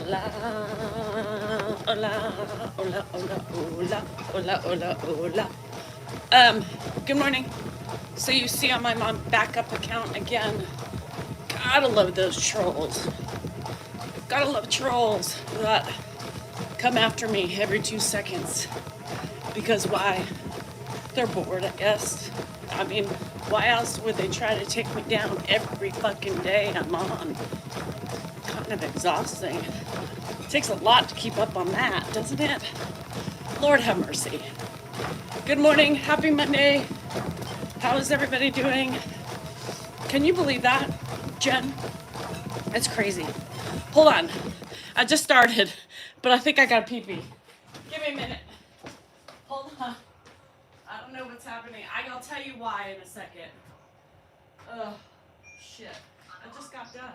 Hola, hola, hola, hola, hola, hola, hola, hola. Good morning. So you see on my mom backup account again. Gotta love those trolls. Gotta love trolls that come after me every 2 seconds. Because why? They're bored, I guess. I mean, why else would they try to take me down every fucking day I'm on? Kind of exhausting. It takes a lot to keep up on that, doesn't it? Lord have mercy. Good morning. Happy Monday. How is everybody doing? Can you believe that, Jen? That's crazy. Hold on. I just started, but I think I got a pee-pee. Give me a minute. Hold on. I don't know what's happening. I'll tell you why in a second. Ugh, shit. I just got done.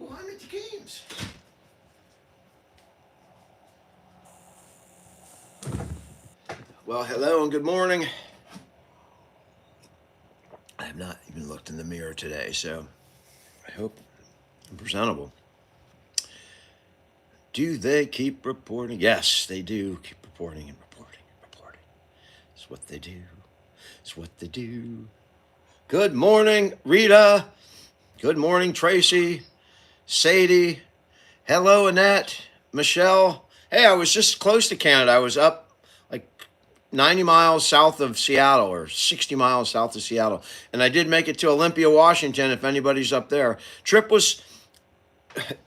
Well, I'm at the games. Well, hello and good morning. I have not even looked in the mirror today, so I hope I'm presentable. Do they keep reporting? Yes, they do keep reporting and reporting and reporting. It's what they do. It's what they do. Good morning, Rita. Good morning, Tracy. Sadie. Hello, Annette. Michelle. Hey, I was just close to Canada. I was up like 90 miles south of Seattle or 60 miles south of Seattle. And I did make it to Olympia, Washington, if anybody's up there. Trip was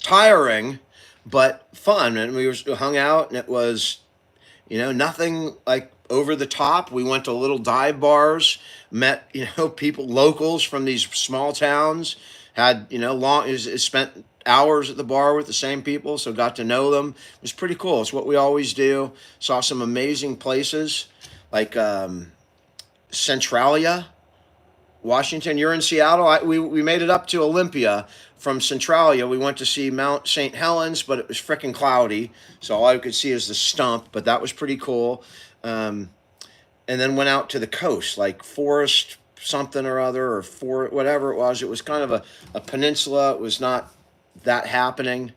tiring, but fun. And we hung out, and it was, nothing like over the top. We went to little dive bars, met, people, locals from these small towns, had, spent hours at the bar with the same people, so got to know them. It was pretty cool. It's what we always do. Saw some amazing places like Centralia, Washington. You're in Seattle. We made it up to Olympia from Centralia. We went to see Mount St. Helens, but it was freaking cloudy, so all I could see is the stump. But that was pretty cool. And then went out to the coast, like Forest something or other, or for whatever it was. It was kind of a peninsula. It was not that happening.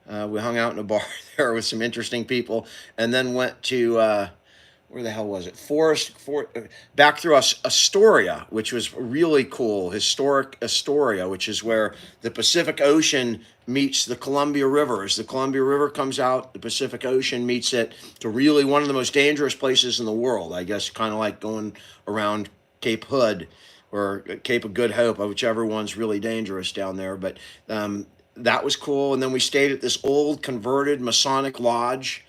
We hung out in a bar there with some interesting people, and then went to where the hell was it? Back through Astoria, which was really cool. Historic Astoria, which is where the Pacific Ocean meets the Columbia River. As the Columbia River comes out, the Pacific Ocean meets it. To really one of the most dangerous places in the world, I guess, kind of like going around Cape Hood or Cape of Good Hope, whichever one's really dangerous down there. But that was cool. And then we stayed at this old converted Masonic lodge,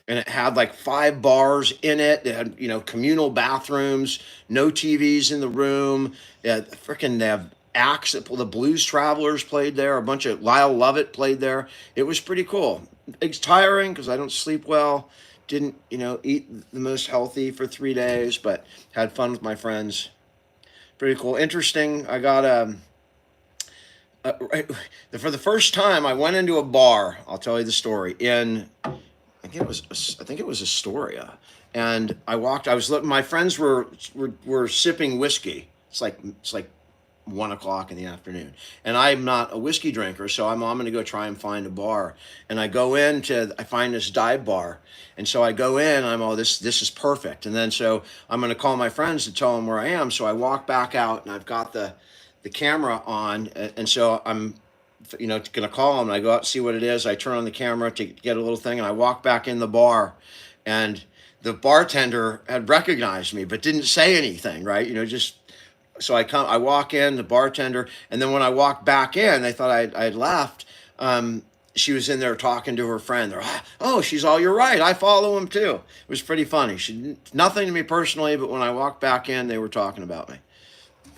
and it had like 5 bars in it. It had, communal bathrooms, no TVs in the room. They have acts that the Blues Travelers played there. A bunch of Lyle Lovett played there. It was pretty cool. It's tiring because I don't sleep well. Didn't, eat the most healthy for 3 days, but had fun with my friends. Pretty cool. Interesting. I got for the first time, I went into a bar. I'll tell you the story. I think it was Astoria, and I walked. I was my friends were sipping whiskey. It's like 1 o'clock in the afternoon, and I'm not a whiskey drinker, so I'm going to go try and find a bar. And I find this dive bar, and so I go in. This is perfect. And then so I'm going to call my friends to tell them where I am. So I walk back out, and I've got the camera on, and so I'm gonna call him, and I go out and see what it is. I turn on the camera to get a little thing, and I walk back in the bar, and the bartender had recognized me but didn't say anything, right? Just so I walk in, the bartender, and then when I walk back in, they thought I'd left. She was in there talking to her friend. They're, oh, she's all, you're right, I follow him too. It was pretty funny. She nothing to me personally, but when I walked back in, they were talking about me.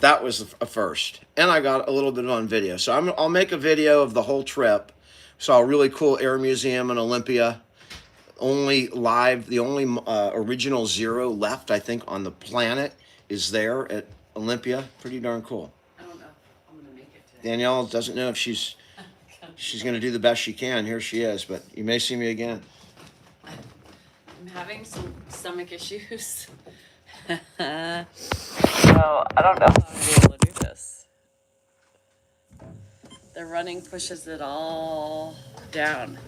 That was a first, and I got a little bit on video. So I'll make a video of the whole trip Saw a really cool air museum in Olympia. Only live, the only original Zero left, I think, on the planet is there at Olympia. Pretty darn cool. I don't know if I'm gonna make it today. Danielle doesn't know if she's going to do the best she can. Here she is, but you may see me again. I'm having some stomach issues. So I don't know how I'm gonna be able to do this. The running pushes it all down.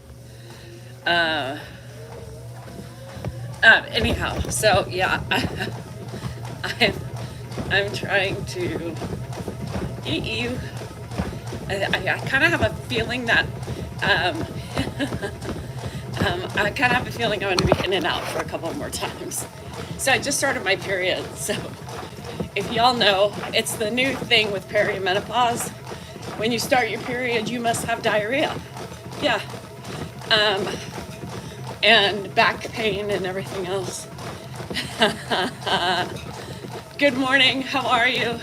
Anyhow, so yeah, I'm trying to eat you. I kind of have a feeling that I kind of have a feeling I'm going to be in and out for a couple more times. So I just started my period. So if y'all know, it's the new thing with perimenopause. When you start your period, you must have diarrhea. Yeah. And back pain and everything else. Good morning. How are you?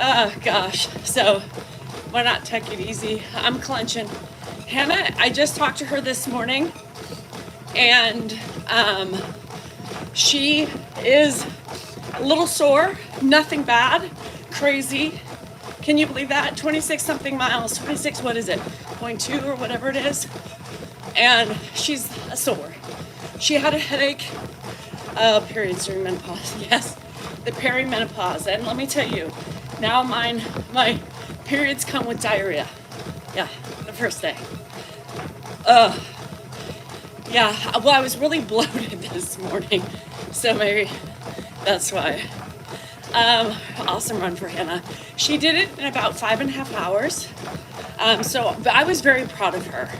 Oh gosh. So why not take it easy? I'm clenching. Hannah, I just talked to her this morning, and she is a little sore, nothing bad, crazy. Can you believe that? 26 something miles, 26, what is it? 0.2 or whatever it is. And she's sore. She had a headache, periods during menopause, yes, the perimenopause. And let me tell you, now my periods come with diarrhea. Yeah, the first day. Yeah, well, I was really bloated this morning, so maybe that's why. Awesome run for Hannah. She did it in about 5.5 hours. But I was very proud of her.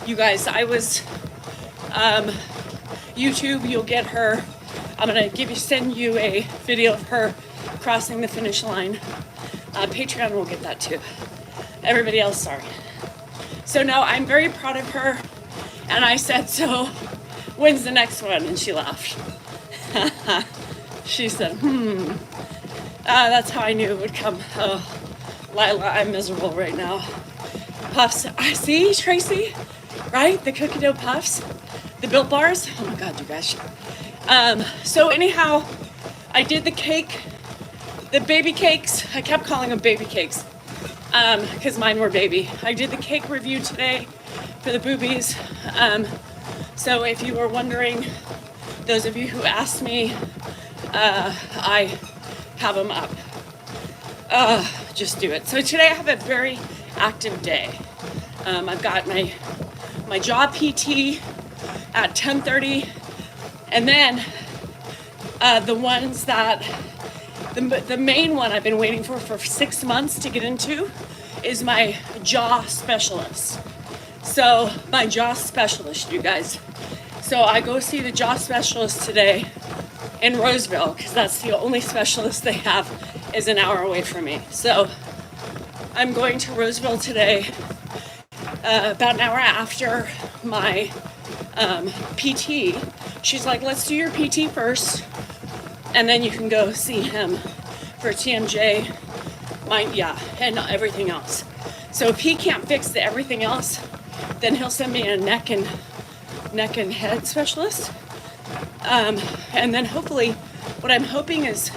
You guys, I was, YouTube, you'll get her. I'm gonna send you a video of her crossing the finish line. Patreon will get that too. Everybody else, sorry. So no, I'm very proud of her. And I said, so when's the next one? And she laughed. She said, that's how I knew it would come. Oh, Lila, I'm miserable right now. Puffs, I see, Tracy, right? The cookie dough puffs, the Built Bars. Oh my God, you guys. So anyhow, I did the cake, the baby cakes. I kept calling them baby cakes because mine were baby. I did the cake review today for the boobies. So if you were wondering, those of you who asked me, I have them up. Just do it. So today I have a very active day. I've got my jaw PT at 10:30, and then the ones that the main one I've been waiting for 6 months to get into is my jaw specialist. So my jaw specialist, you guys. So I go see the jaw specialist today in Roseville because that's the only specialist they have is an hour away from me. So I'm going to Roseville today about an hour after my PT. She's like, let's do your PT first and then you can go see him for TMJ, and everything else. So if he can't fix everything else, then he'll send me a neck and head specialist. And then hopefully, what I'm hoping is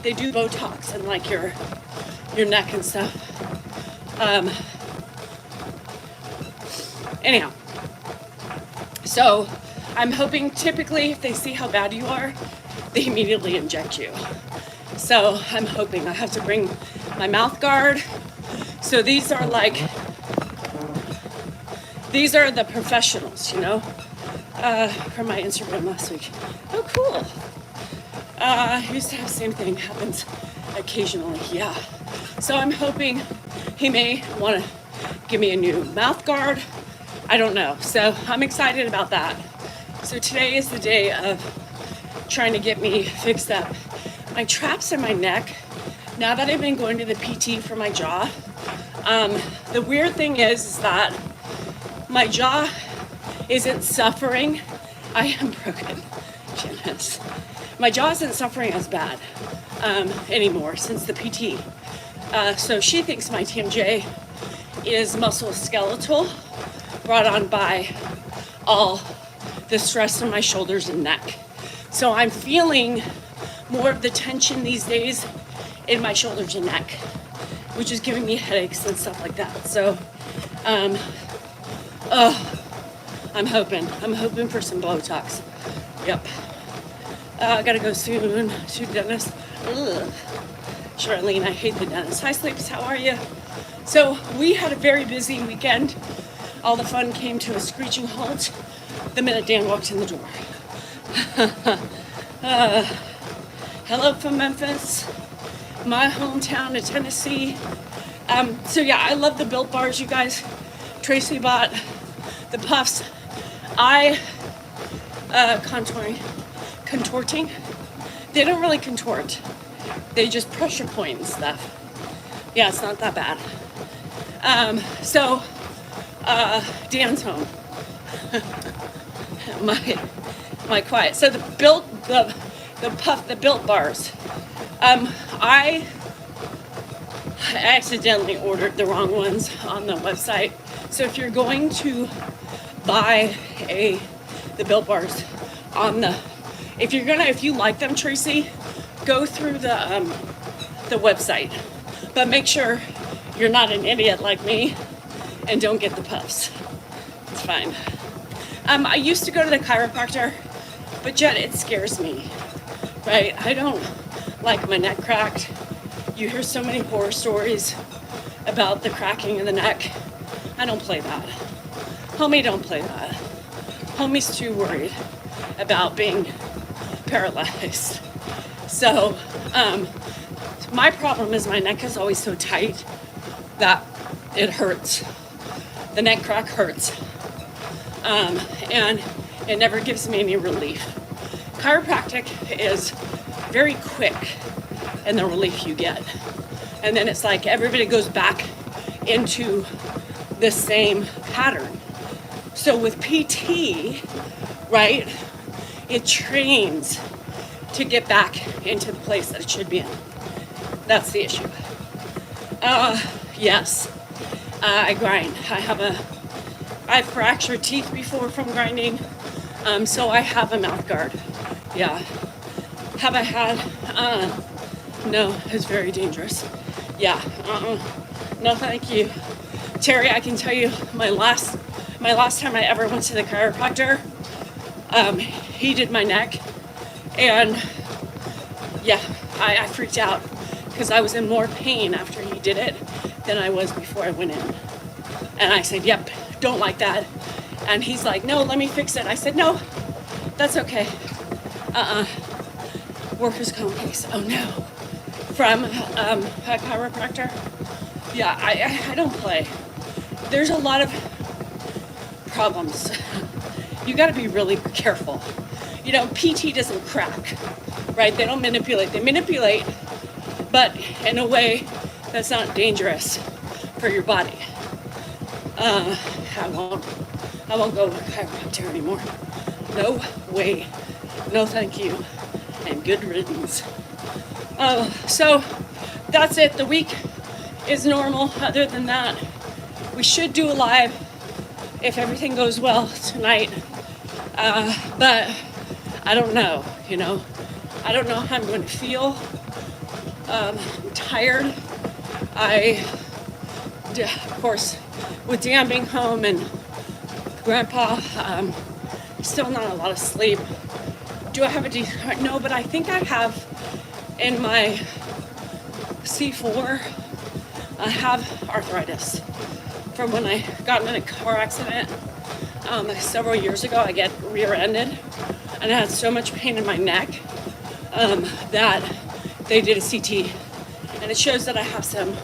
they do Botox and like your neck and stuff. Anyhow, so I'm hoping typically if they see how bad you are, they immediately inject you. So I'm hoping I have to bring my mouth guard. So these are the professionals, you know, from my Instagram last week. Oh, cool. I used to have the same thing happens occasionally, yeah. So I'm hoping he may want to give me a new mouth guard. I don't know. So I'm excited about that. So today is the day of trying to get me fixed up. My traps in my neck, now that I've been going to the PT for my jaw, the weird thing is that my jaw isn't suffering. I am broken, Janice. My jaw isn't suffering as bad anymore since the PT. So she thinks my TMJ is musculoskeletal, brought on by all the stress in my shoulders and neck. So I'm feeling more of the tension these days in my shoulders and neck, which is giving me headaches and stuff like that. So, I'm hoping for some Botox. Yep. I gotta go soon to the dentist. Ugh. Charlene, I hate the dentist. Hi, Sleeps, how are you? So we had a very busy weekend. All the fun came to a screeching halt the minute Dan walked in the door. Hello from Memphis, my hometown of Tennessee. So yeah, I love the Built Bars, you guys. Tracy bought the puffs. Contorting. They don't really contort. They just pressure point and stuff. Yeah, it's not that bad. Dan's home. my quiet. So the Built Bars. I accidentally ordered the wrong ones on the website. So if you're going to buy the Built Bars if you like them, Tracy, go through the website, but make sure you're not an idiot like me and don't get the puffs. It's fine. I used to go to the chiropractor, but Jet, it scares me, right? I don't like my neck cracked. You hear so many horror stories about the cracking of the neck. I don't play that. Homie don't play that. Homie's too worried about being paralyzed. So, my problem is my neck is always so tight that it hurts. The neck crack hurts. And it never gives me any relief. Chiropractic is very quick in the relief you get. And then it's like everybody goes back into the same pattern. So with PT, right, it trains to get back into the place that it should be in. That's the issue. Yes, I grind. I've fractured teeth before from grinding, so I have a mouth guard. Yeah. Have I had? No, it's very dangerous. Yeah. No, thank you, Terry. I can tell you, my last time I ever went to the chiropractor, he did my neck, and yeah, I freaked out because I was in more pain after he did it than I was before I went in. And I said, yep, don't like that. And he's like, no, let me fix it. I said, no, that's okay. Workers' comp case. Oh no. From a chiropractor. Yeah, I don't play. There's a lot of problems. You got to be really careful. You know, PT doesn't crack, right? They don't manipulate. They manipulate, but in a way that's not dangerous for your body. I won't go to a chiropractor anymore. No way. No thank you. And good riddance. So that's it. The week is normal. Other than that, we should do a live if everything goes well tonight. But I don't know, you know. I don't know how I'm going to feel. I'm tired. Of course, with Dan being home and Grandpa, still not a lot of sleep. Do I have a no, but I think I have in my C4, I have arthritis from when I got in a car accident several years ago. I get rear-ended, and I had so much pain in my neck that they did a CT, and it shows that I have some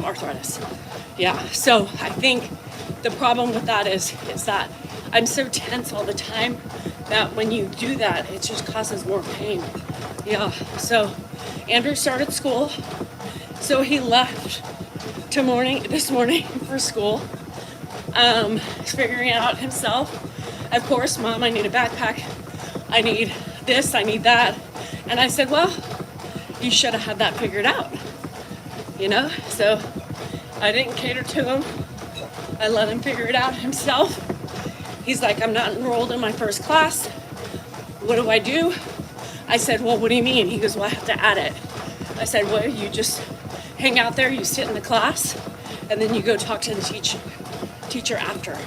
arthritis. Yeah, so I think the problem with that is that I'm so tense all the time that when you do that, it just causes more pain. Yeah, so Andrew started school, so he left this morning for school. He's figuring it out himself. Of course, Mom, I need a backpack. I need this, I need that. And I said, well, you should have had that figured out. you know? So I didn't cater to him. I let him figure it out himself. He's like, I'm not enrolled in my first class. What do I do? I said, well, what do you mean? He goes, well, I have to add it. I said, well, you just hang out there, you sit in the class, and then you go talk to the teacher after.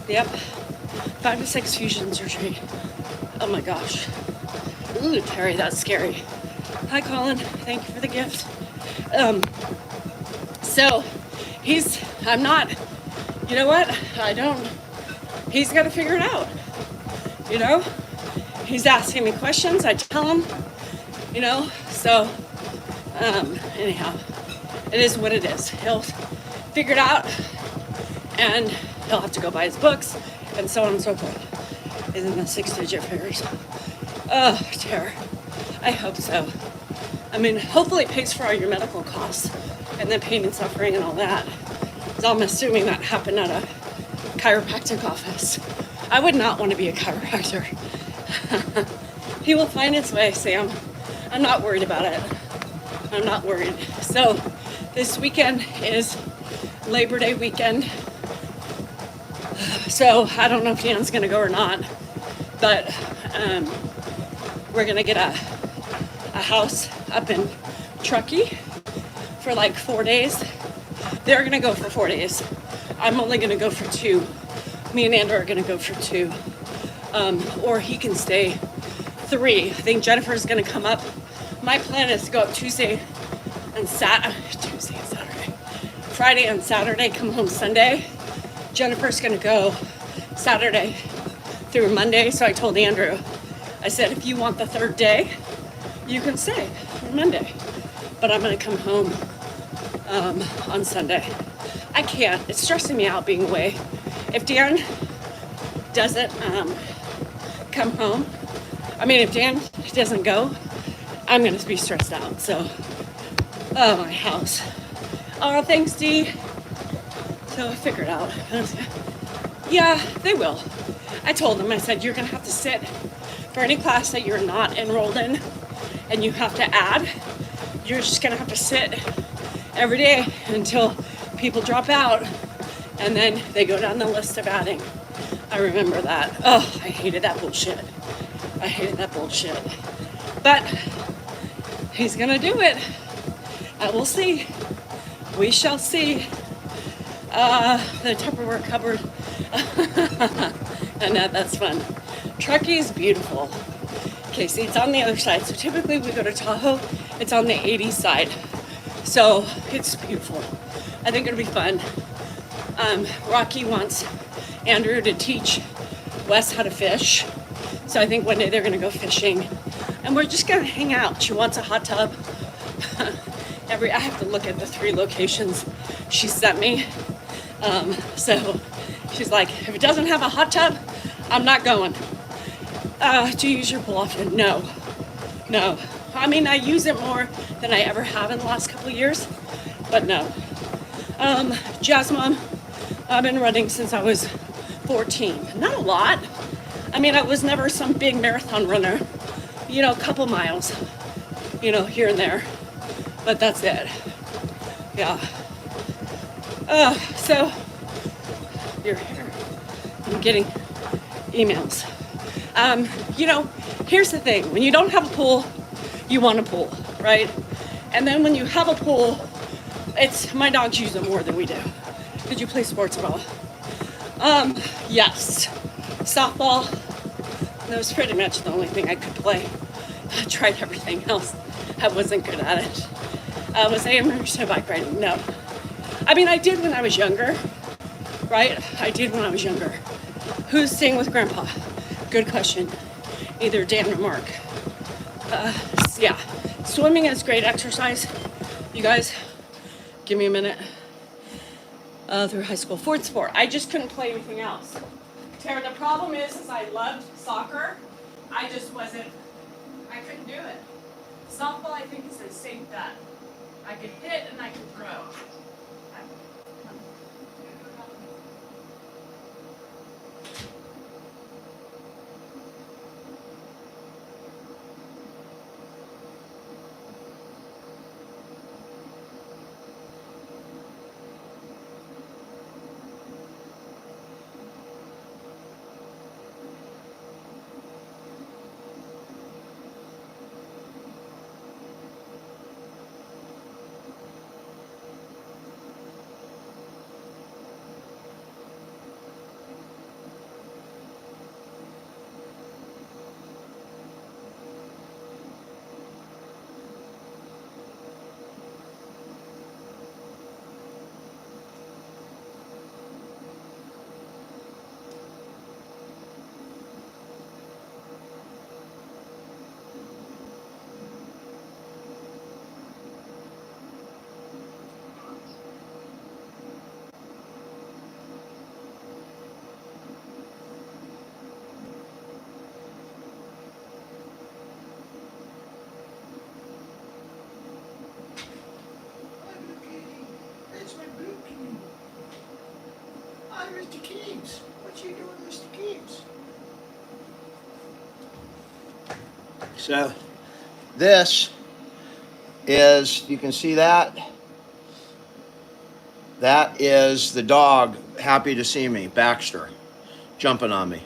Yep. 5 to 6 fusion surgery. Oh my gosh. Ooh, Terry, that's scary. Hi, Colin. Thank you for the gift. So I'm not, you know what? He's got to figure it out. You know? He's asking me questions. I tell him, you know? So, anyhow, it is what it is. He'll figure it out, and he'll have to go buy his books, and so on and so forth. Isn't the 6-digit figures? Oh, terror. I hope so. I mean, hopefully it pays for all your medical costs and then pain and suffering and all that. So I'm assuming that happened at a chiropractic office. I would not want to be a chiropractor. He will find his way, Sam. I'm not worried about it. I'm not worried. So this weekend is Labor Day weekend. So I don't know if Dan's gonna go or not, but we're gonna get a house up in Truckee for like 4 days. They're gonna go for 4 days. I'm only gonna go for 2. Me and Andrew are gonna go for 2. Or he can stay 3. I think Jennifer's gonna come up. My plan is to go up Tuesday and Saturday. Friday and Saturday, come home Sunday. Jennifer's gonna go Saturday through Monday. So I told Andrew, I said, if you want the 3rd day, you can stay on Monday. But I'm gonna come home on Sunday. I can't, it's stressing me out being away. If Dan doesn't come home, if Dan doesn't go, I'm gonna be stressed out. So, oh, my house. Oh, thanks, Dee. So I figured out. Yeah, they will. I told them, I said, you're gonna have to sit for any class that you're not enrolled in and you have to add. You're just gonna have to sit every day until people drop out, and then they go down the list of adding. I remember that. Oh, I hated that bullshit. But he's gonna do it. I will see. We shall see. The Tupperware cupboard. And that's fun. Truckee is beautiful. Okay, see, it's on the other side. So typically we go to Tahoe. It's on the 80 side. So it's beautiful. I think it'll be fun. Rocky wants Andrew to teach Wes how to fish. So I think one day they're gonna go fishing. And we're just gonna hang out. She wants a hot tub. I have to look at the 3 locations she sent me. So she's like, if it doesn't have a hot tub, I'm not going. Do you use your pool often? No. I use it more than I ever have in the last couple of years, but no. Jazz Mom, I've been running since I was 14. Not a lot. I was never some big marathon runner. A couple miles, here and there. But that's it. Yeah. So, you're here. I'm getting emails. Here's the thing. When you don't have a pool, you want a pool, right? And then when you have a pool, my dogs use it more than we do. Did you play sports at all? Yes. Softball. That was pretty much the only thing I could play. I tried everything else. I wasn't good at it. Was I immersed in bike riding? No. I did when I was younger, right? I did when I was younger. Who's staying with Grandpa? Good question. Either Dan or Mark. Yeah. Swimming is great exercise. You guys, give me a minute. Through high school. 4th sport. I just couldn't play anything else. Tara, the problem is I loved soccer. I couldn't do it. Softball, I think, is a safe bet. I could hit and I could throw. Mr. Keems. What you doing, Mr. Keems? So, this is, you can see that. That is the dog happy to see me, Baxter, jumping on me.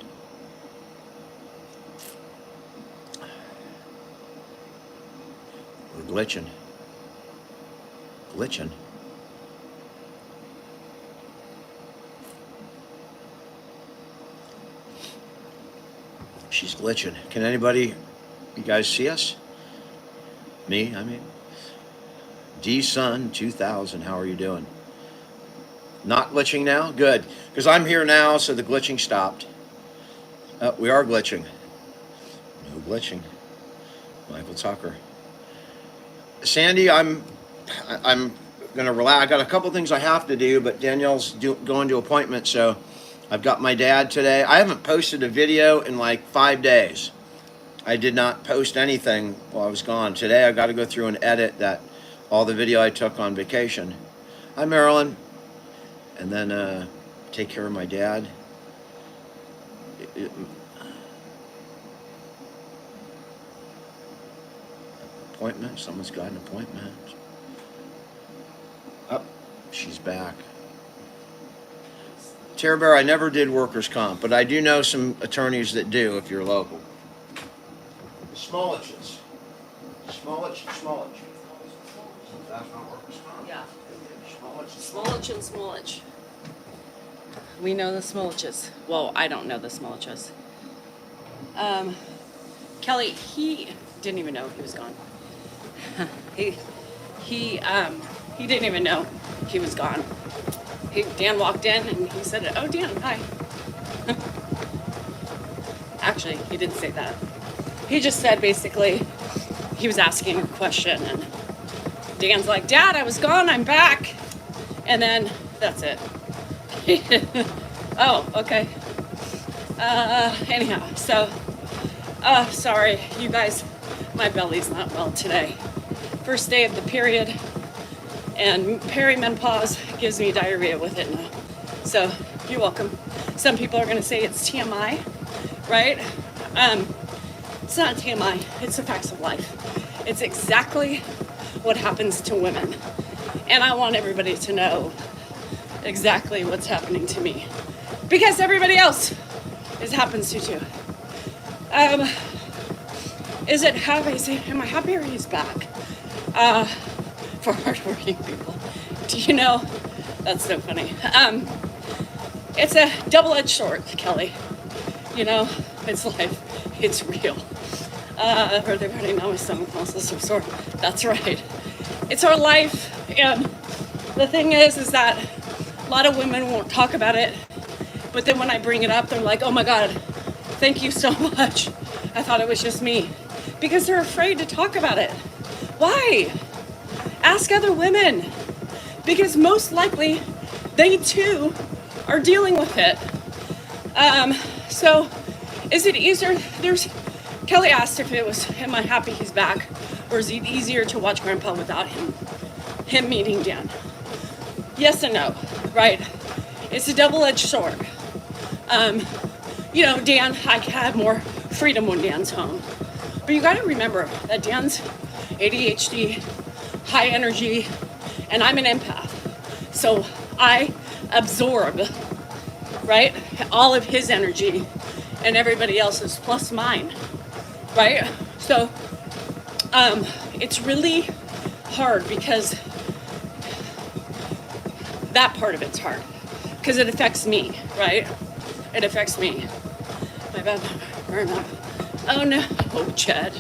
We're glitching. Glitching. She's glitching. Can anybody, you guys see us? Me, I mean. D-Sun 2000, how are you doing? Not glitching now? Good. Because I'm here now, so the glitching stopped. We are glitching. No glitching. Michael Tucker. Sandy, I'm gonna relax. I got a couple things I have to do, but Danielle's going to appointment, so I've got my dad today. I haven't posted a video in like 5 days. I did not post anything while I was gone. Today I got to go through and edit all the video I took on vacation. Hi, Marilyn. And then take care of my dad. Appointment. Someone's got an appointment. Oh, she's back. Tara Bear, I never did workers' comp, but I do know some attorneys that do if you're local. The Smoliches. Smolich. That's not workers' comp. Yeah. Smolich and Smolich. We know the Smoliches. Well, I don't know the Smoliches. Kelly, he didn't even know he was gone. he didn't even know he was gone. Dan walked in and he said, "Oh, Dan, hi." Actually, he didn't say that. He just said basically he was asking a question and Dan's like, "Dad, I was gone, I'm back." And then that's it. Oh, okay. Anyhow, so, sorry, you guys, my belly's not well today. First day of the period, and perimenopause gives me diarrhea with it now. So, you're welcome. Some people are gonna say it's TMI, right? It's not TMI, it's the facts of life. It's exactly what happens to women. And I want everybody to know exactly what's happening to me. Because everybody else happens to too. Am I happy or he's back? For hardworking people. Do you know? That's so funny. It's a double-edged sword, Kelly. You know, it's life. It's real. Everybody knows my stomach muscles are sore. That's right. It's our life, and the thing is that a lot of women won't talk about it, but then when I bring it up, they're like, "Oh my God, thank you so much. I thought it was just me." Because they're afraid to talk about it. Why? Ask other women, because most likely they too are dealing with it. So is it easier? Kelly asked if it was, am I happy he's back, or is it easier to watch Grandpa without him meeting Dan? Yes and no, right? It's a double-edged sword. You know, Dan, I have more freedom when Dan's home. But you gotta remember that Dan's ADHD, high energy, and I'm an empath. So I absorb, right, all of his energy and everybody else's plus mine, right? So it's really hard because that part of it's hard because it affects me, right? It affects me. My bad. Oh no, Chad.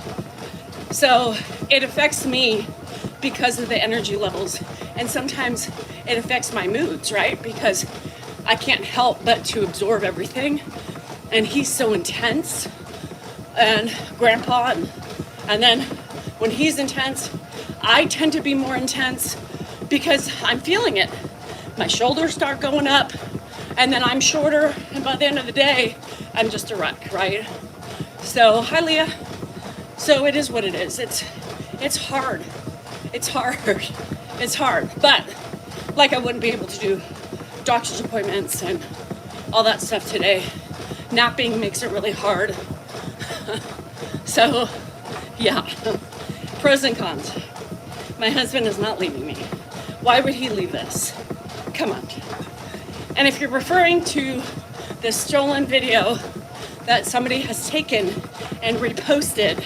So it affects me because of the energy levels, and sometimes it affects my moods, right? Because I can't help but to absorb everything, and he's so intense, and Grandpa, and then when he's intense, I tend to be more intense because I'm feeling it. My shoulders start going up, and then I'm shorter, and by the end of the day, I'm just a wreck, right? So, hi Leah. So it is what it is. It's hard. It's hard. It's hard. But like I wouldn't be able to do doctor's appointments and all that stuff today. Napping makes it really hard. So, yeah, pros and cons. My husband is not leaving me. Why would he leave this? Come on. And if you're referring to this stolen video that somebody has taken and reposted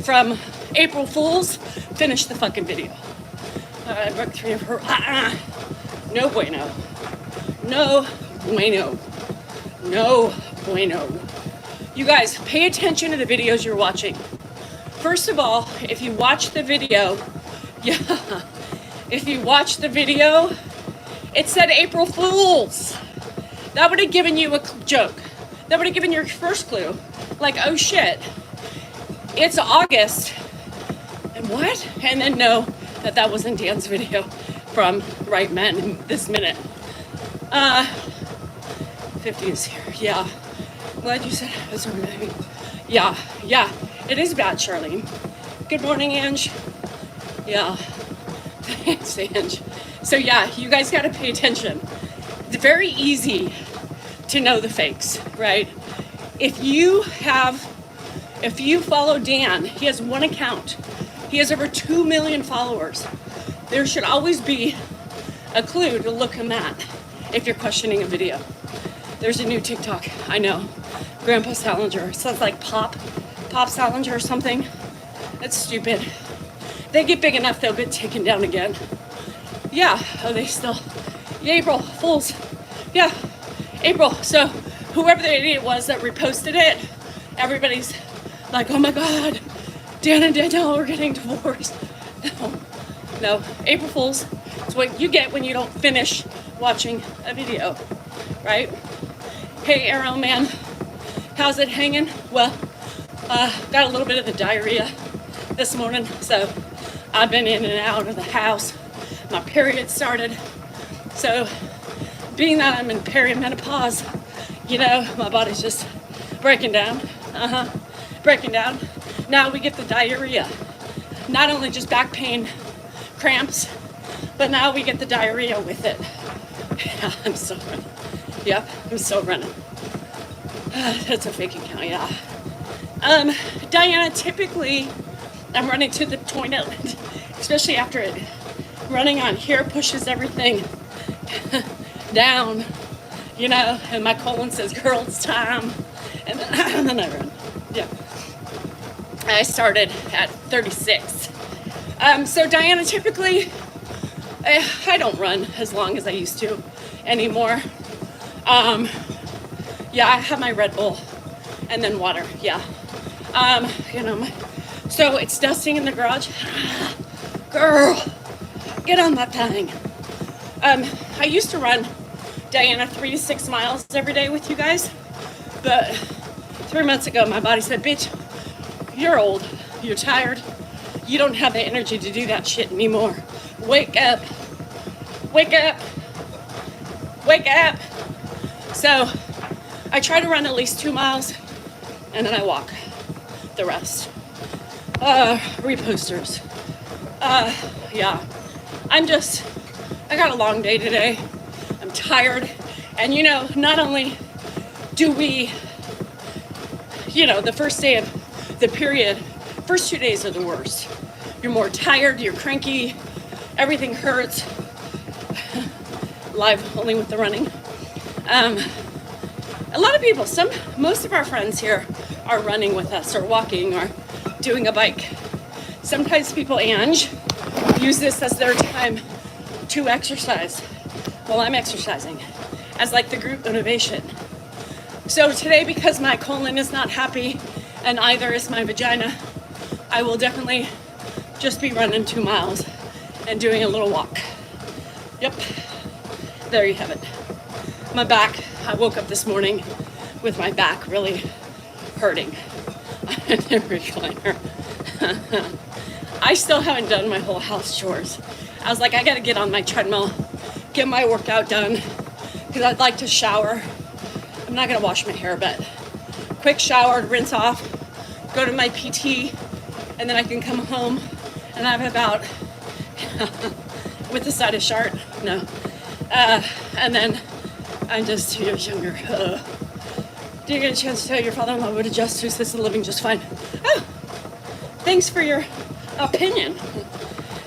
from April Fool's, finish the fucking video. I broke 3 of her. No bueno. No bueno. No bueno. You guys, pay attention to the videos you're watching. First of all, if you watch the video, if you watch the video, it said April Fools. That would have given you a joke. That would have given your first clue. Like, oh shit, it's August. And what? And then know that that wasn't Dan's video from Right Men in this minute. 50 is here. Yeah. Glad you said it was everything. Yeah. It is bad, Charlene. Good morning, Ange. Yeah. Thanks, Ange. So yeah, you guys got to pay attention. It's very easy to know the fakes, right? If you follow Dan, he has one account. He has over 2 million followers. There should always be a clue to look him at if you're questioning a video. There's a new TikTok, I know. Grandpa Salinger. Sounds like Pop Salinger or something. That's stupid. They get big enough, they'll get taken down again. Yeah, oh, they still. Yeah, April Fools. Yeah, April. So whoever the idiot was that reposted it, everybody's like, oh my God, Dan and Danielle are getting divorced. No, April Fools. It's what you get when you don't finish watching a video, right? Hey, Arrow Man, how's it hanging? Well, got a little bit of the diarrhea this morning, so I've been in and out of the house. My period started, so being that I'm in perimenopause, you know, my body's just breaking down. Breaking down. Now we get the diarrhea. Not only just back pain, cramps, but now we get the diarrhea with it. Yeah, I'm still running. Yep, I'm still running. That's a fake account, yeah. Diana, typically I'm running to the toilet, especially after it. Running on here pushes everything down, you know, and my colon says, girl, it's time. And then I run. Yeah. I started at 36. So Diana, typically, I don't run as long as I used to anymore. Yeah, I have my Red Bull and then water, yeah. You know, so it's dusting in the garage. Girl, get on that thing. I used to run, Diana, 3 to 6 miles every day with you guys, but 3 months ago, my body said, bitch, you're old, you're tired, you don't have the energy to do that shit anymore. Wake up, wake up, wake up. So I try to run at least 2 miles and then I walk the rest. Reposters. Yeah, I got a long day today. I'm tired. And you know, not only do we, you know, the first day of the period, first 2 days are the worst. You're more tired, you're cranky, everything hurts. Live only with the running. A lot of people, most of our friends here are running with us or walking or doing a bike. Sometimes people, Ange, use this as their time to exercise while I'm exercising as like the group motivation. So today, because my colon is not happy and either is my vagina, I will definitely just be running 2 miles and doing a little walk. Yep, there you have it. My back, I woke up this morning with my back really hurting. I'm in a recliner. I still haven't done my whole house chores. I was like, I gotta get on my treadmill, get my workout done, because I'd like to shower. I'm not gonna wash my hair, but quick shower, rinse off, go to my PT, and then I can come home and have about, with the side of chart, no. And then I'm just 2 years younger. Do you get a chance to tell your father-in-law would adjust to assisted living just fine? Oh, thanks for your opinion,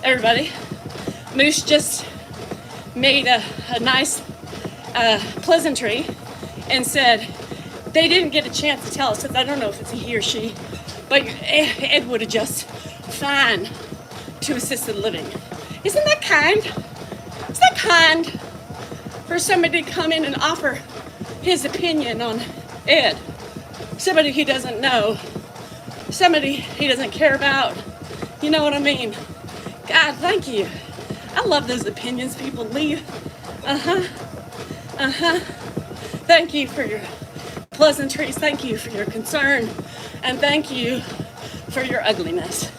everybody. Moose just made a nice pleasantry and said they didn't get a chance to tell us, because I don't know if it's a he or she, but Ed would adjust fine to assisted living. Isn't that kind? Is that kind for somebody to come in and offer his opinion on Ed? Somebody he doesn't know, somebody he doesn't care about. You know what I mean? God, thank you. I love those opinions people leave. Thank you for your pleasantries. Thank you for your concern. And thank you for your ugliness.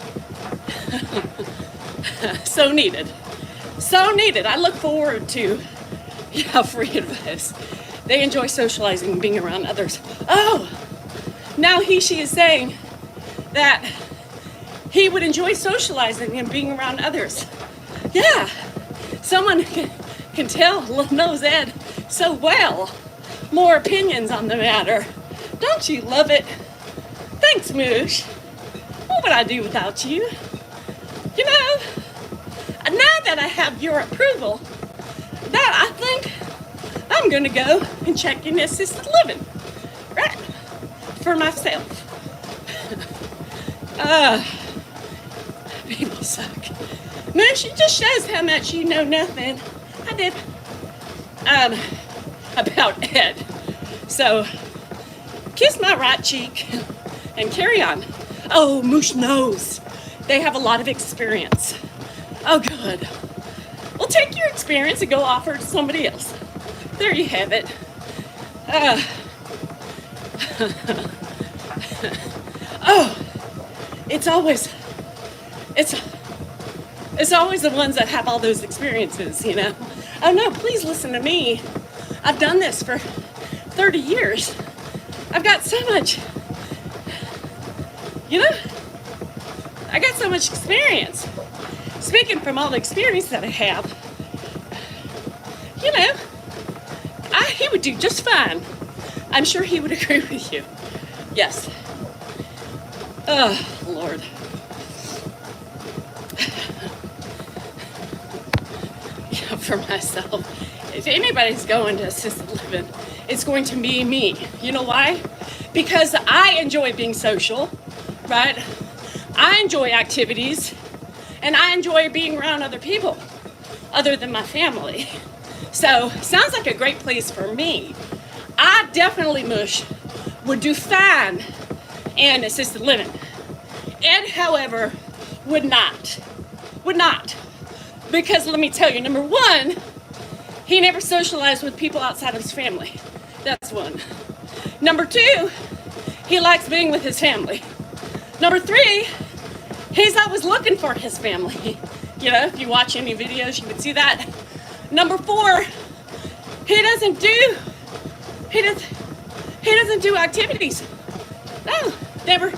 So needed. So needed. I look forward to free advice. They enjoy socializing and being around others. Oh, now she is saying that he would enjoy socializing and being around others. Yeah, someone can tell, knows Ed so well. More opinions on the matter. Don't you love it? Thanks, Moosh. What would I do without you? You know, now that I have your approval, that I think I'm gonna go and check in assisted living, right? For myself. People suck. Moosh, it just shows how much you know nothing. I did. About Ed. So, kiss my right cheek and carry on. Oh, Moosh knows. They have a lot of experience. Oh, good. Well, take your experience and go offer it to somebody else. There you have it. Oh, it's always the ones that have all those experiences, you know. Oh no, please listen to me. I've done this for 30 years. I've got so much, you know, I got so much experience. Speaking from all the experience that I have, you know, he would do just fine. I'm sure he would agree with you. Yes. Oh, Lord. Yeah, for myself. If anybody's going to assisted living, it's going to be me. You know why? Because I enjoy being social, right? I enjoy activities, and I enjoy being around other people, other than my family. So, sounds like a great place for me. I definitely, Mush, would do fine in assisted living. Ed, however, would not. Would not. Because let me tell you, number one, he never socialized with people outside of his family. That's one. Number two, he likes being with his family. Number three, he's always looking for his family. You know, if you watch any videos, you would see that. Number four, he doesn't do activities. No, never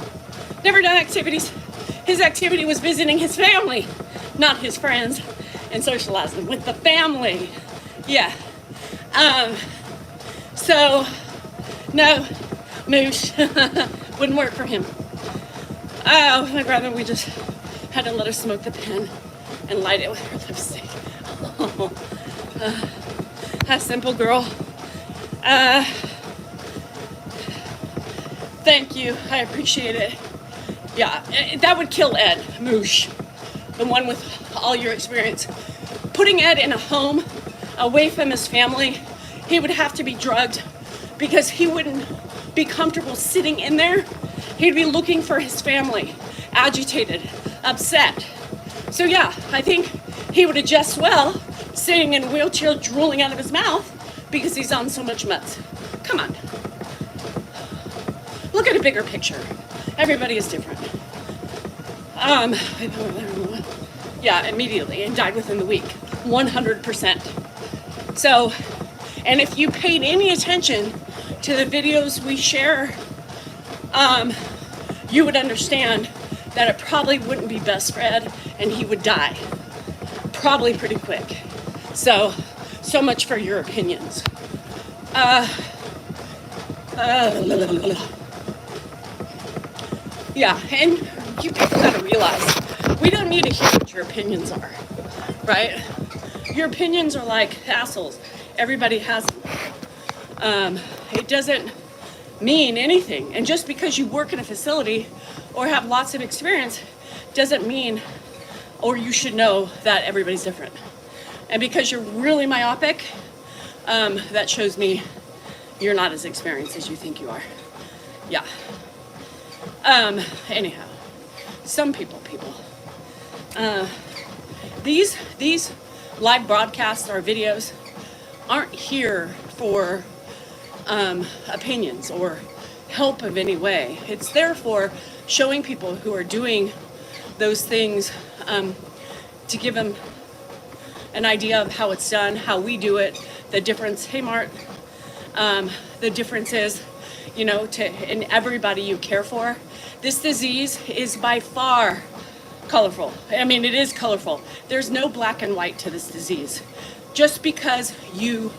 done activities. His activity was visiting his family, not his friends, and socializing with the family. Yeah. So, no, Moosh wouldn't work for him. Oh, my brother, we just had to let her smoke the pen and light it with her lipstick. Oh, a simple girl. Thank you. I appreciate it. Yeah, that would kill Ed, Moosh, the one with all your experience. Putting Ed in a home away from his family, he would have to be drugged because he wouldn't be comfortable sitting in there. He'd be looking for his family, agitated, upset. So yeah, I think he would adjust well, sitting in a wheelchair, drooling out of his mouth because he's on so much meds. Come on. Look at a bigger picture. Everybody is different. Yeah, immediately, and died within the week, 100%. So, and if you paid any attention to the videos we share, you would understand that it probably wouldn't be best for Ed, and he would die, probably pretty quick. So much for your opinions. Uh, uh, yeah, and you people gotta realize we don't need to hear what your opinions are, right? Your opinions are like assholes. Everybody has them. It doesn't mean anything. And just because you work in a facility or have lots of experience doesn't mean, or you should know that everybody's different. And because you're really myopic, that shows me you're not as experienced as you think you are. Yeah. Anyhow, some people. These live broadcasts or videos aren't here for opinions or help of any way. It's there for showing people who are doing those things to give them an idea of how it's done, how we do it, the difference. Hey, Mark. The difference is, in everybody you care for. This disease is by far colorful. I mean, it is colorful. There's no black and white to this disease. Just because you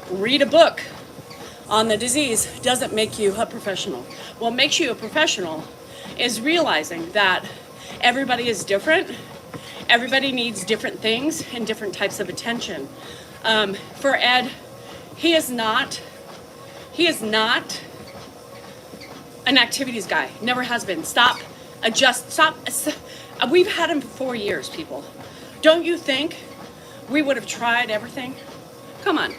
read a book on the disease doesn't make you a professional. What makes you a professional is realizing that everybody is different. Everybody needs different things and different types of attention. For Ed, he is not an activities guy. Never has been. Stop. We've had him for 4 years, people. Don't you think we would have tried everything? Come on.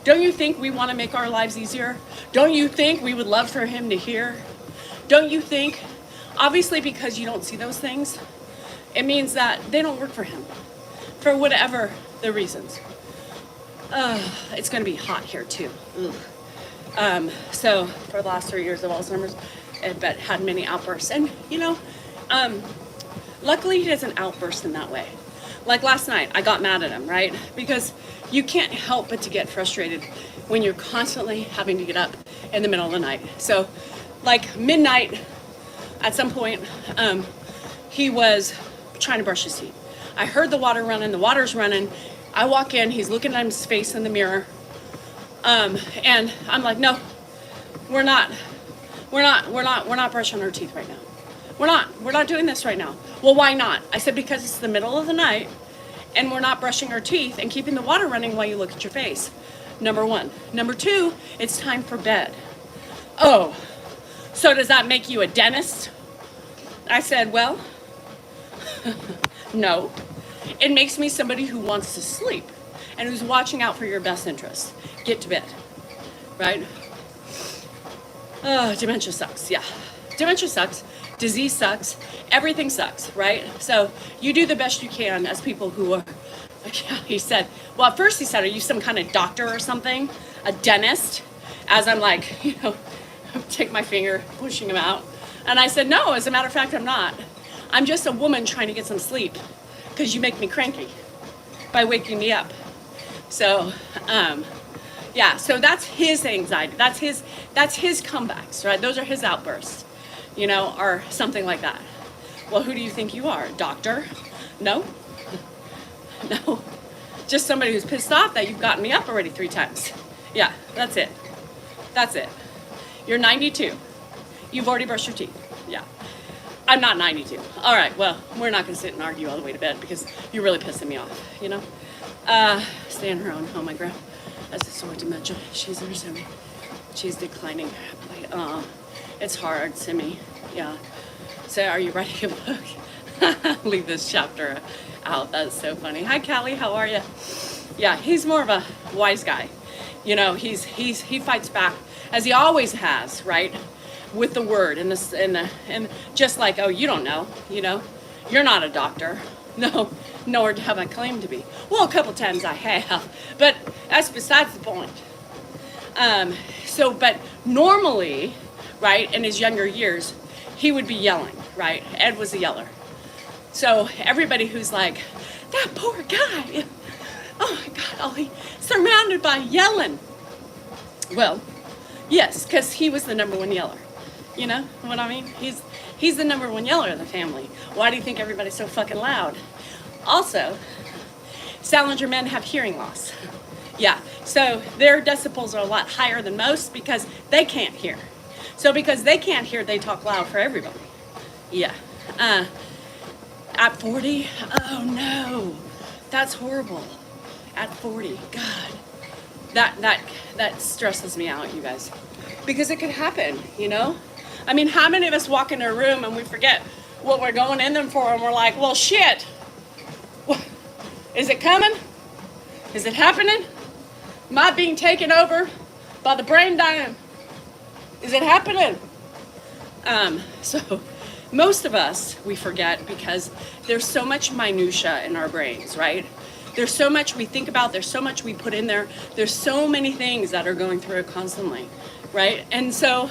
Don't you think we want to make our lives easier? Don't you think we would love for him to hear? Don't you think, obviously because you don't see those things, it means that they don't work for him, for whatever the reasons. It's going to be hot here too. So for the last 3 years of Alzheimer's, but had many outbursts. And luckily he doesn't outburst in that way. Like last night, I got mad at him, right? Because you can't help but to get frustrated when you're constantly having to get up in the middle of the night. So like midnight, at some point, he was trying to brush his teeth. I heard the water running, the water's running. I walk in, he's looking at his face in the mirror. And I'm like, no, we're not brushing our teeth right now. We're not doing this right now. Well, why not? I said, because it's the middle of the night and we're not brushing our teeth and keeping the water running while you look at your face. Number one. Number two, it's time for bed. Oh, so does that make you a dentist? I said, well, no. It makes me somebody who wants to sleep and who's watching out for your best interests. Get to bed, right? Dementia sucks, yeah. Dementia sucks, disease sucks, everything sucks, right? So you do the best you can as people who are, he said, well, at first he said, are you some kind of doctor or something? A dentist? As I'm like, take my finger, pushing him out. And I said, no, as a matter of fact, I'm not. I'm just a woman trying to get some sleep because you make me cranky by waking me up. So, yeah, so that's his anxiety. That's his comebacks, right? Those are his outbursts, or something like that. Well, who do you think you are? A doctor? No. No. Just somebody who's pissed off that you've gotten me up already 3 times. Yeah, that's it. That's it. You're 92. You've already brushed your teeth. Yeah. I'm not 92. All right, well, we're not going to sit and argue all the way to bed because you're really pissing me off, Stay in her own home, my grandma. As a sore dementia, she's in her semi. She's declining rapidly. It's hard, Simi. Yeah. So are you writing a book? Leave this chapter out. That's so funny. Hi, Callie. How are you? Yeah, he's more of a wise guy. He fights back as he always has, right? With the word and just like, oh, you don't know, you're not a doctor. No, nor have I claimed to be. Well, a couple times I have, but that's besides the point. But normally, right, in his younger years, he would be yelling, right? Ed was a yeller. So everybody who's like, that poor guy, oh my God, he's surrounded by yelling. Well, yes, because he was the number one yeller. You know what I mean? He's the number one yeller of the family. Why do you think everybody's so fucking loud? Also, Salinger men have hearing loss. Yeah, So their decibels are a lot higher than most because they can't hear. So because they can't hear, they talk loud for everybody. Yeah. At 40, oh no, that's horrible. At 40, God, that stresses me out, you guys, because it could happen, you know? I mean, how many of us walk into a room and we forget what we're going in them for, and we're like, well, shit, is it coming? Is it happening? Am I being taken over by the brain dying? Is it happening? So most of us, we forget because there's so much minutia in our brains, right? There's so much we think about, there's so much we put in there, there's so many things that are going through it constantly, right? And so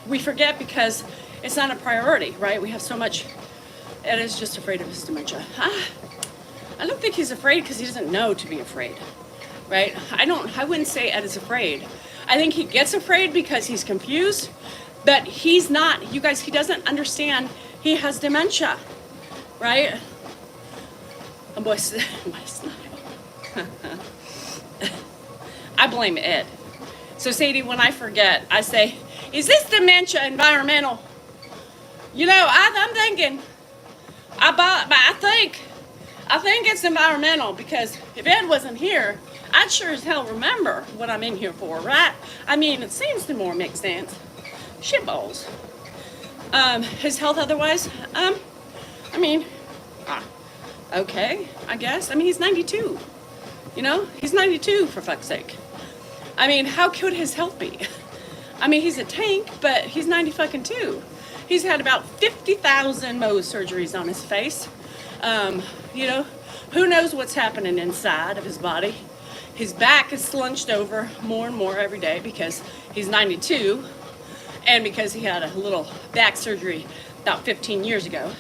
we forget because it's not a priority, right? We have so much. Ed is just afraid of his dementia. I don't think he's afraid because he doesn't know to be afraid, right? I wouldn't say Ed is afraid. I think he gets afraid because he's confused, but he's not. You guys, he doesn't understand he has dementia, right? Oh boy, my smile. I blame Ed. So Sadie, when I forget, I say, is this dementia environmental? You know, I'm thinking, I think it's environmental, because if Ed wasn't here, I'd sure as hell remember what I'm in here for, right? I mean, it seems to more make sense. Shitballs. His health otherwise, I mean, okay, I guess. I mean, he's 92. You know, he's 92 for fuck's sake. I mean, how could his health be? I mean, he's a tank, but he's 90 fucking 2. He's had about 50,000 Mohs surgeries on his face. You know, who knows what's happening inside of his body. His back is slunched over more and more every day because he's 92 and because he had a little back surgery about 15 years ago.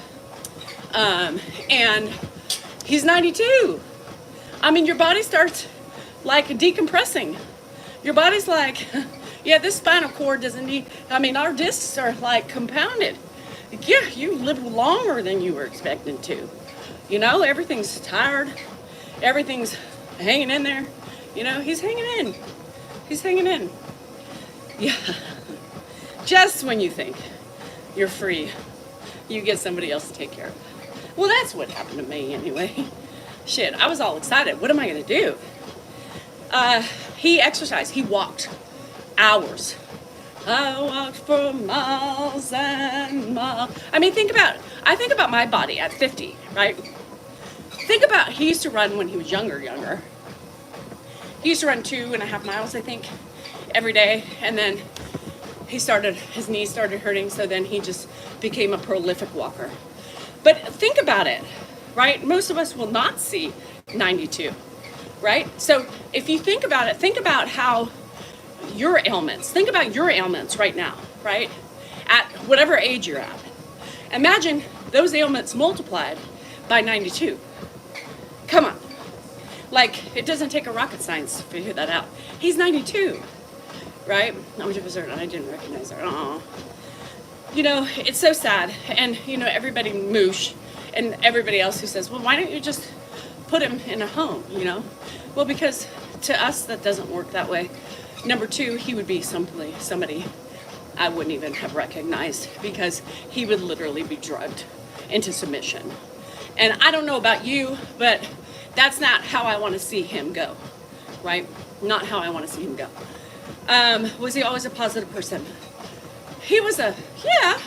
And he's 92. I mean, your body starts like decompressing. Your body's like, yeah, this spinal cord doesn't need, I mean, our discs are like compounded. Yeah, you live longer than you were expecting to. You know, everything's tired. Everything's hanging in there. You know, he's hanging in. He's hanging in. Yeah. Just when you think you're free, you get somebody else to take care of it. Well, that's what happened to me anyway. Shit, I was all excited. What am I going to do? He exercised. He walked hours. I walked for miles and miles. I mean, I think about my body at 50, right? Think about, he used to run when he was younger. He used to run 2.5 miles, I think, every day. And then his knees started hurting, so then he just became a prolific walker. But think about it, right? Most of us will not see 92, right? So if you think about it, think about how think about your ailments right now, right? At whatever age you're at. Imagine those ailments multiplied by 92. Come on. Like, it doesn't take a rocket science to figure that out. He's 92, right? I didn't recognize her. Aww. You know, it's so sad. And, you know, everybody moosh and everybody else who says, well, why don't you just put him in a home, you know? Well, because to us, that doesn't work that way. Number 2, he would be somebody I wouldn't even have recognized, because he would literally be drugged into submission. And I don't know about you, but that's not how I want to see him go, right? Not how I want to see him go. Was he always a positive person? He was yeah.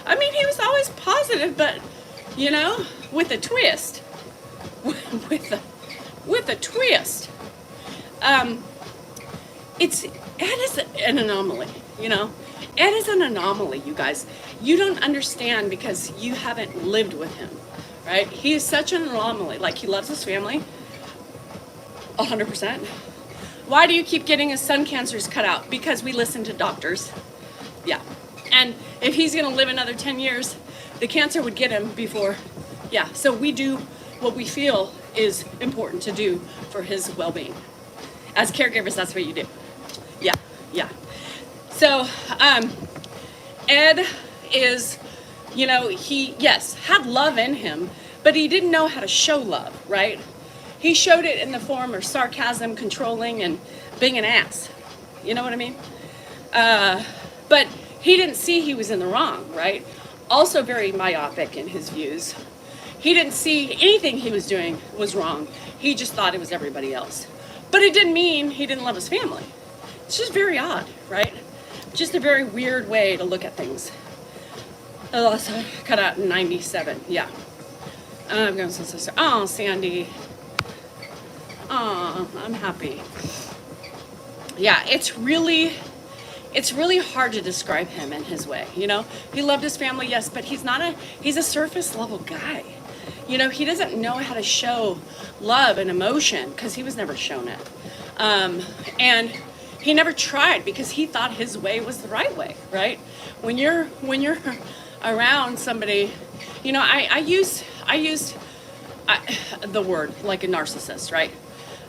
I mean, he was always positive, but, you know, with a twist. With a twist. Ed is an anomaly, you know? Ed is an anomaly, you guys. You don't understand because you haven't lived with him, right? He is such an anomaly. Like, he loves his family, 100%. Why do you keep getting his son cancers cut out? Because we listen to doctors. Yeah. And if he's gonna live another 10 years, the cancer would get him before, yeah. So we do what we feel is important to do for his well-being. As caregivers, that's what you do. Yeah. So, Ed is, you know, he, yes, had love in him, but he didn't know how to show love, right? he showed it in the form of sarcasm, controlling, and being an ass. You know what I mean? But he didn't see he was in the wrong, right? Also very myopic in his views. He didn't see anything he was doing was wrong. He just thought it was everybody else. But it didn't mean he didn't love his family. It's just very odd, right? Just a very weird way to look at things. Oh, so I cut out in 97, yeah. I'm going to say, oh, Sandy. Oh, I'm happy. Yeah, it's really hard to describe him in his way, you know? He loved his family, yes, but he's a surface level guy. You know, he doesn't know how to show love and emotion because he was never shown it. And he never tried because he thought his way was the right way, right? When you're around somebody, you know, I used the word like a narcissist, right?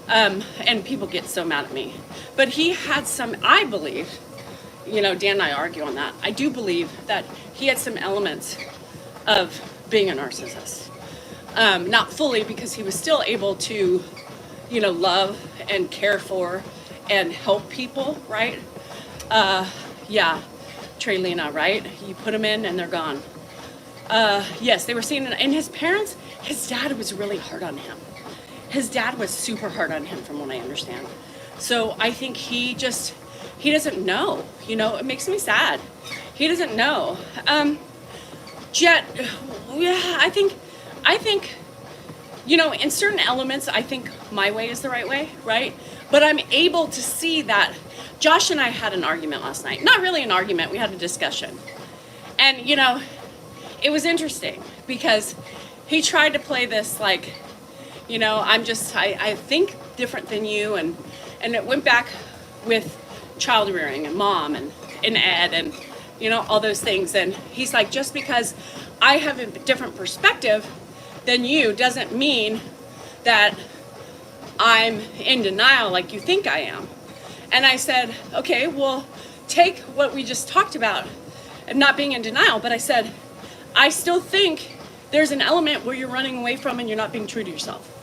And people get so mad at me. But he had some, I believe, you know, Dan and I argue on that. I do believe that he had some elements of being a narcissist. Not fully, because he was still able to, you know, love and care for and help people, right? Yeah, Traylena, right? You put them in and they're gone. Yes, they were seeing it. And his parents, his dad was really hard on him. His dad was super hard on him, from what I understand. So I think he doesn't know, you know, it makes me sad. He doesn't know. Jet, yeah, I think, you know, in certain elements, I think my way is the right way, right? But I'm able to see that Josh and I had an argument last night. Not really an argument, we had a discussion. And, you know, it was interesting because he tried to play this like, you know, I think different than you, and it went back with child rearing and mom and ed and, you know, all those things. And he's like, just because I have a different perspective than you doesn't mean that I'm in denial like you think I am. And I said, okay, well, take what we just talked about and not being in denial. But I said, I still think there's an element where you're running away from and you're not being true to yourself.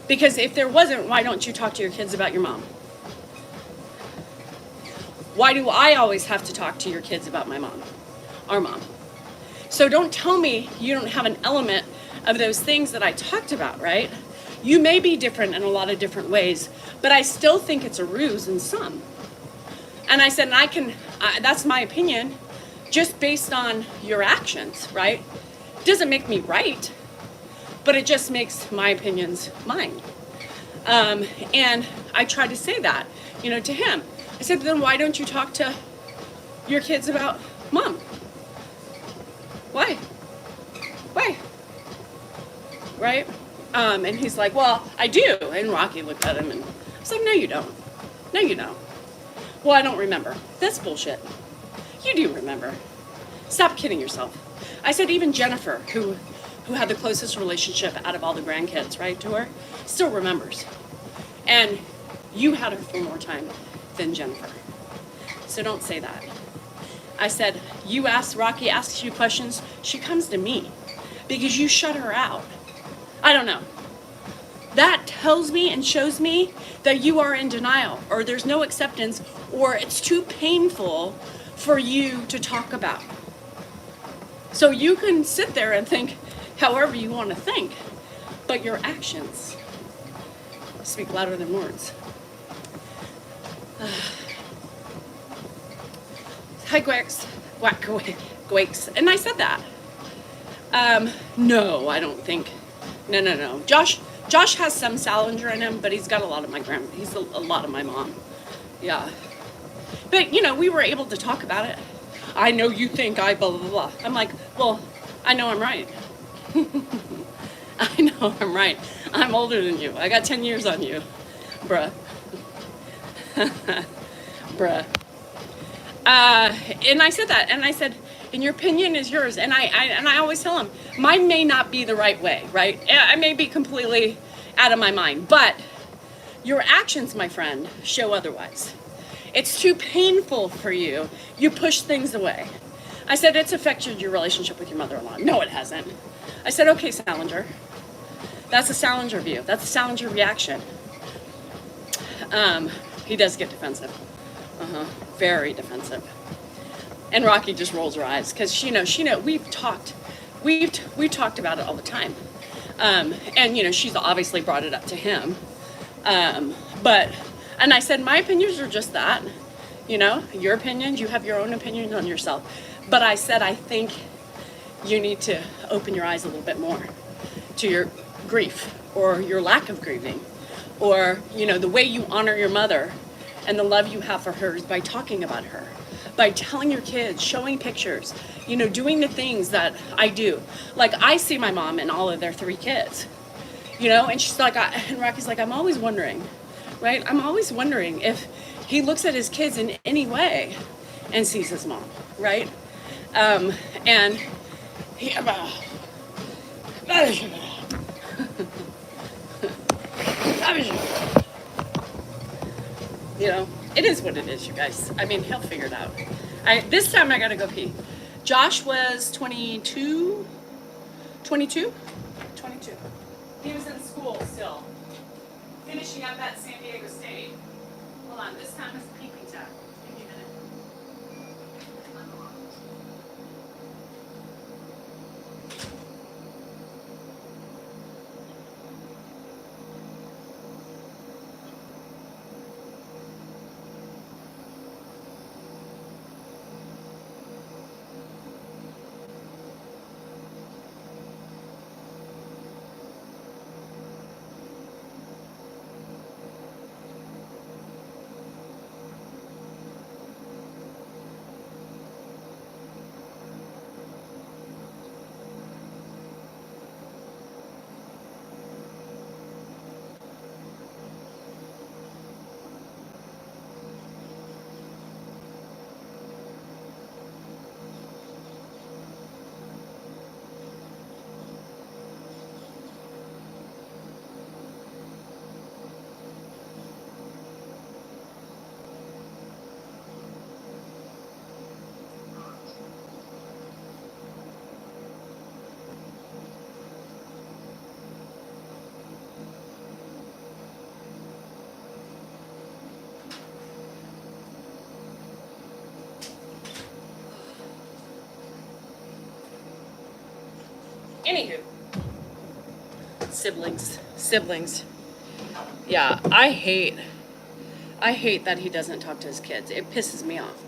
Because if there wasn't, why don't you talk to your kids about your mom? Why do I always have to talk to your kids about my mom, our mom? So don't tell me you don't have an element of those things that I talked about, right? You may be different in a lot of different ways, but I still think it's a ruse in some. And I said, and that's my opinion, just based on your actions, right? It doesn't make me right, but it just makes my opinions mine. And I tried to say that, you know, to him. I said, then why don't you talk to your kids about mom? Why? Right? And he's like, well, I do. And Rocky looked at him and I was like, no, you don't. No, you don't. Well, I don't remember. That's bullshit. You do remember. Stop kidding yourself. I said, even Jennifer, who had the closest relationship out of all the grandkids, right, to her, still remembers. And you had her for more time than Jennifer. So don't say that. I said, Rocky asks you questions, she comes to me because you shut her out. I don't know. That tells me and shows me that you are in denial, or there's no acceptance, or it's too painful for you to talk about. So you can sit there and think however you want to think, but your actions speak louder than words. Hi, Gwakes. And I said that. No, I don't think. No. Josh has some Salinger in him, but he's got a lot of he's a lot of my mom. Yeah. But, you know, we were able to talk about it. I know you think I blah, blah, blah. I'm like, well, I know I'm right. I know I'm right. I'm older than you. I got 10 years on you, bruh. Bruh. And I said that, and I said, and your opinion is yours. And I always tell him, mine may not be the right way, right? I may be completely out of my mind, but your actions, my friend, show otherwise. It's too painful for you. You push things away. I said, it's affected your relationship with your mother-in-law. No, it hasn't. I said, okay, Salinger. That's a Salinger view. That's a Salinger reaction. He does get defensive. Very defensive. And Rocky just rolls her eyes because she knows we've talked about it all the time. And she's obviously brought it up to him. And I said, my opinions are just that. Your opinions, you have your own opinion on yourself. But I said, I think you need to open your eyes a little bit more to your grief or your lack of grieving, or the way you honor your mother and the love you have for her is by talking about her, by telling your kids, showing pictures, doing the things that I do. Like, I see my mom and all of their 3 kids, and she's like, and Rocky's like, I'm always wondering, right? I'm always wondering if he looks at his kids in any way and sees his mom, right? And he, it is what it is, you guys. I mean, he'll figure it out. This time I gotta go pee. Josh was 22? 22? 22. He was in school still. Finishing up at San Diego State. Hold on, this time is peeping time. Give me a minute. Anywho, siblings. Yeah, I hate that he doesn't talk to his kids. It pisses me off.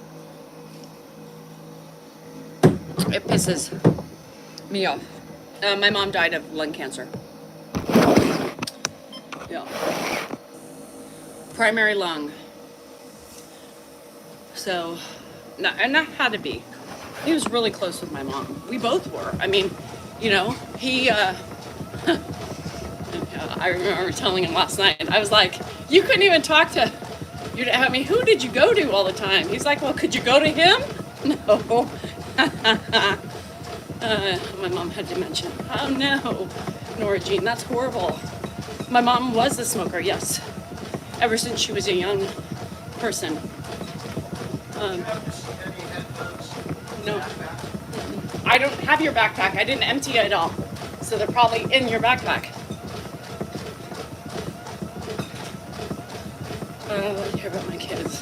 It pisses me off. My mom died of lung cancer. Yeah. Primary lung. So, and that had to be. He was really close with my mom. We both were. I mean, he, I remember telling him last night, I was like, you couldn't even talk to your dad. I mean, who did you go to all the time? He's like, well, could you go to him? No. My mom had dementia. Oh, no. Nora Jean, that's horrible. My mom was a smoker, yes. Ever since she was a young person. No. I don't have your backpack. I didn't empty it all. So they're probably in your backpack. I want to hear about my kids.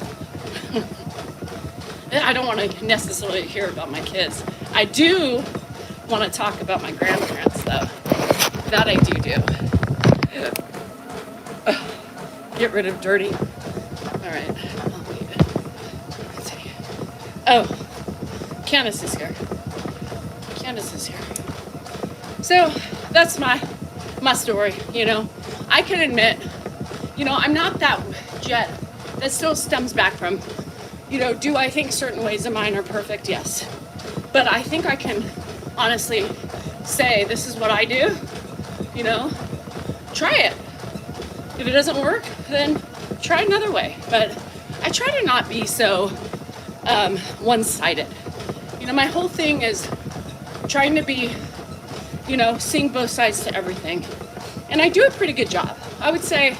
I don't want to necessarily hear about my kids. I do want to talk about my grandparents, though. That I do. Get rid of dirty. All right. I'll leave it. Let's see. Oh, Candace is here. So that's my story, I can admit, I'm not that jet. That still stems back from, do I think certain ways of mine are perfect? Yes. But I think I can honestly say this is what I do, try it. If it doesn't work, then try another way. But I try to not be so one-sided. My whole thing is trying to be, seeing both sides to everything. And I do a pretty good job. I would say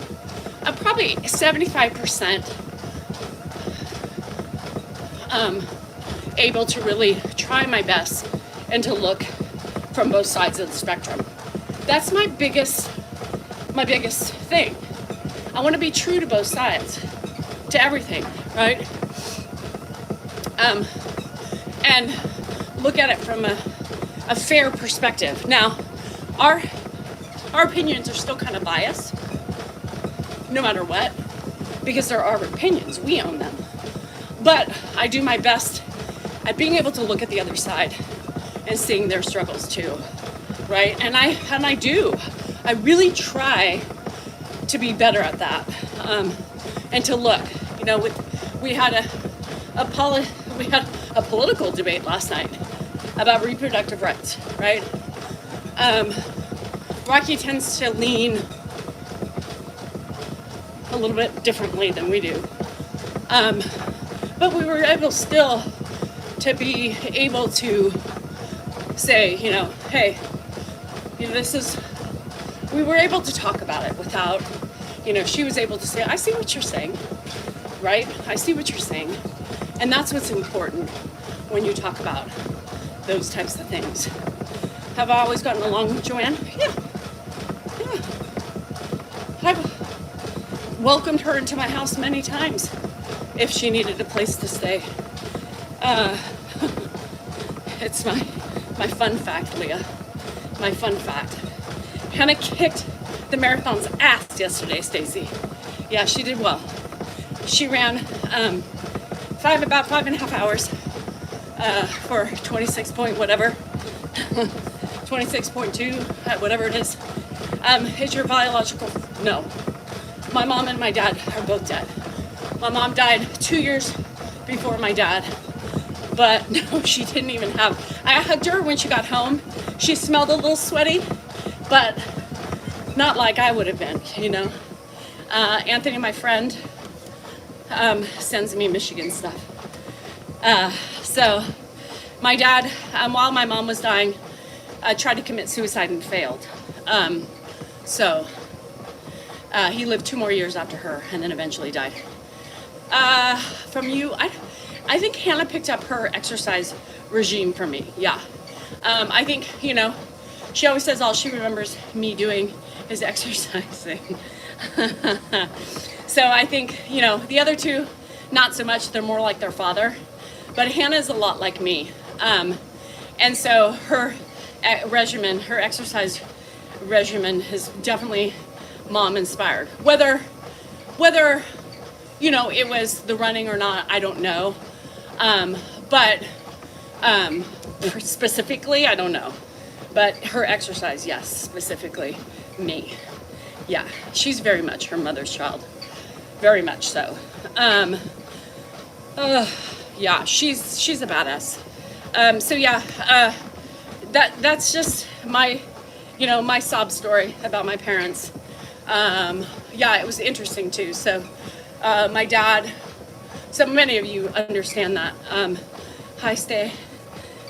I'm probably 75% able to really try my best and to look from both sides of the spectrum. That's my biggest my biggest thing. I want to be true to both sides, to everything, right? And look at it from a fair perspective. Now, our opinions are still kind of biased, no matter what, because they're our opinions. We own them. But I do my best at being able to look at the other side and seeing their struggles too, right? And I do. I really try to be better at that, and to look. You know, we had a political debate last night about reproductive rights, right? Rocky tends to lean a little bit differently than we do, but we were able still to be able to say, you know, hey, you know, we were able to talk about it without, you know, she was able to say, I see what you're saying, right? I see what you're saying. And that's what's important when you talk about those types of things. Have I always gotten along with Joanne? Yeah. I've welcomed her into my house many times if she needed a place to stay. It's my fun fact, Leah. My fun fact. Hannah kicked the marathon's ass yesterday, Stacy. Yeah, she did well. She ran about 5.5 hours for 26 point whatever, 26.2, whatever it is. Is your biological? No. My mom and my dad are both dead. My mom died 2 years before my dad, but no, she didn't even have. I hugged her when she got home. She smelled a little sweaty, but not like I would have been, you know. Anthony, my friend, sends me Michigan stuff. So my dad, while my mom was dying, tried to commit suicide and failed. So he lived 2 more years after her and then eventually died. From you, I think Hannah picked up her exercise regime from me. Yeah. I think, you know, she always says all she remembers me doing is exercising. So I think, you know, the other two, not so much. They're more like their father. But Hannah's a lot like me. And so her regimen, her exercise regimen is definitely mom inspired. Whether, you know, it was the running or not, I don't know. But specifically, I don't know. But her exercise, yes, specifically me. Yeah, she's very much her mother's child. Very much so. Yeah, she's a badass. So yeah, that's just my, you know, my sob story about my parents. Yeah, it was interesting too. So my dad, so many of you understand that. Hi, Stay.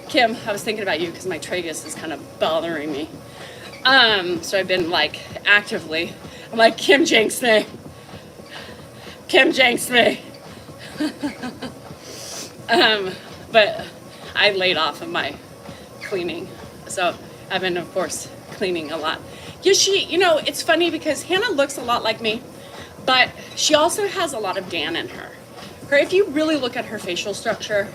Kim, I was thinking about you because my tragus is kind of bothering me. So I've been like actively, I'm like, Kim jinxed me. Kim jinxed me. But I laid off of my cleaning. So I've been, of course, cleaning a lot. Yeah, you know, it's funny because Hannah looks a lot like me, but she also has a lot of Dan in her. If you really look at her facial structure,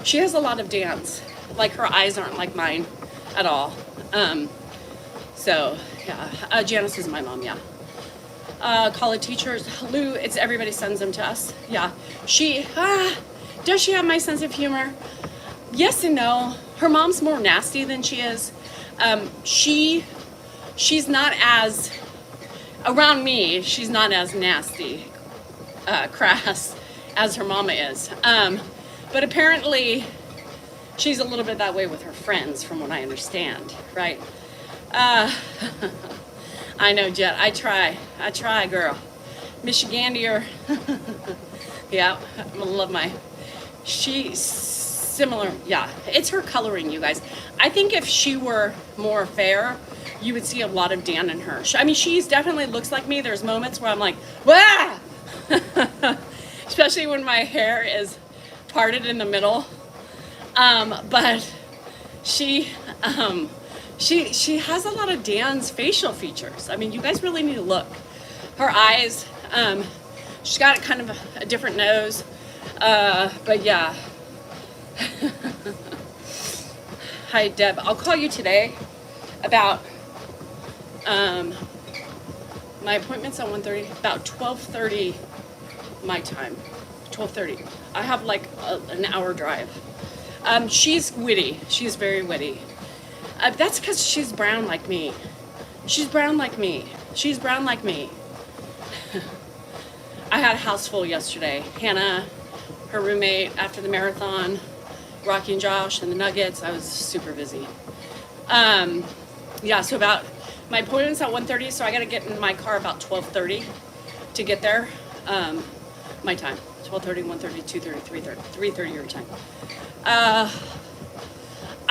she has a lot of Dan's. Like her eyes aren't like mine at all. So yeah, Janice is my mom. Yeah. College teachers, Lou. It's everybody sends them to us. Yeah. Does she have my sense of humor? Yes and no. Her mom's more nasty than she is. She's not as around me. She's not as nasty, crass as her mama is. But apparently, she's a little bit that way with her friends, from what I understand, right? I know, Jet. I try, girl. Michigander. Yeah, I love she's similar. Yeah, it's her coloring, you guys. I think if she were more fair, you would see a lot of Dan in her. I mean, she's definitely looks like me. There's moments where I'm like, wah! Especially when my hair is parted in the middle. But she She has a lot of Dan's facial features. I mean, you guys really need to look. Her eyes, she's got kind of a different nose. But yeah. Hi, Deb. I'll call you today about my appointment's at 1:30, about 12:30 my time. 12:30. I have like an hour drive. She's witty. She's very witty. That's because she's brown like me. She's brown like me. She's brown like me. I had a house full yesterday. Hannah, her roommate, after the marathon, Rocky and Josh, and the Nuggets. I was super busy. Yeah, so about, my appointment's at 1:30, so I gotta get in my car about 12:30 to get there. My time, 12:30, 1:30, 2:30, 3:30, 3:30 your time.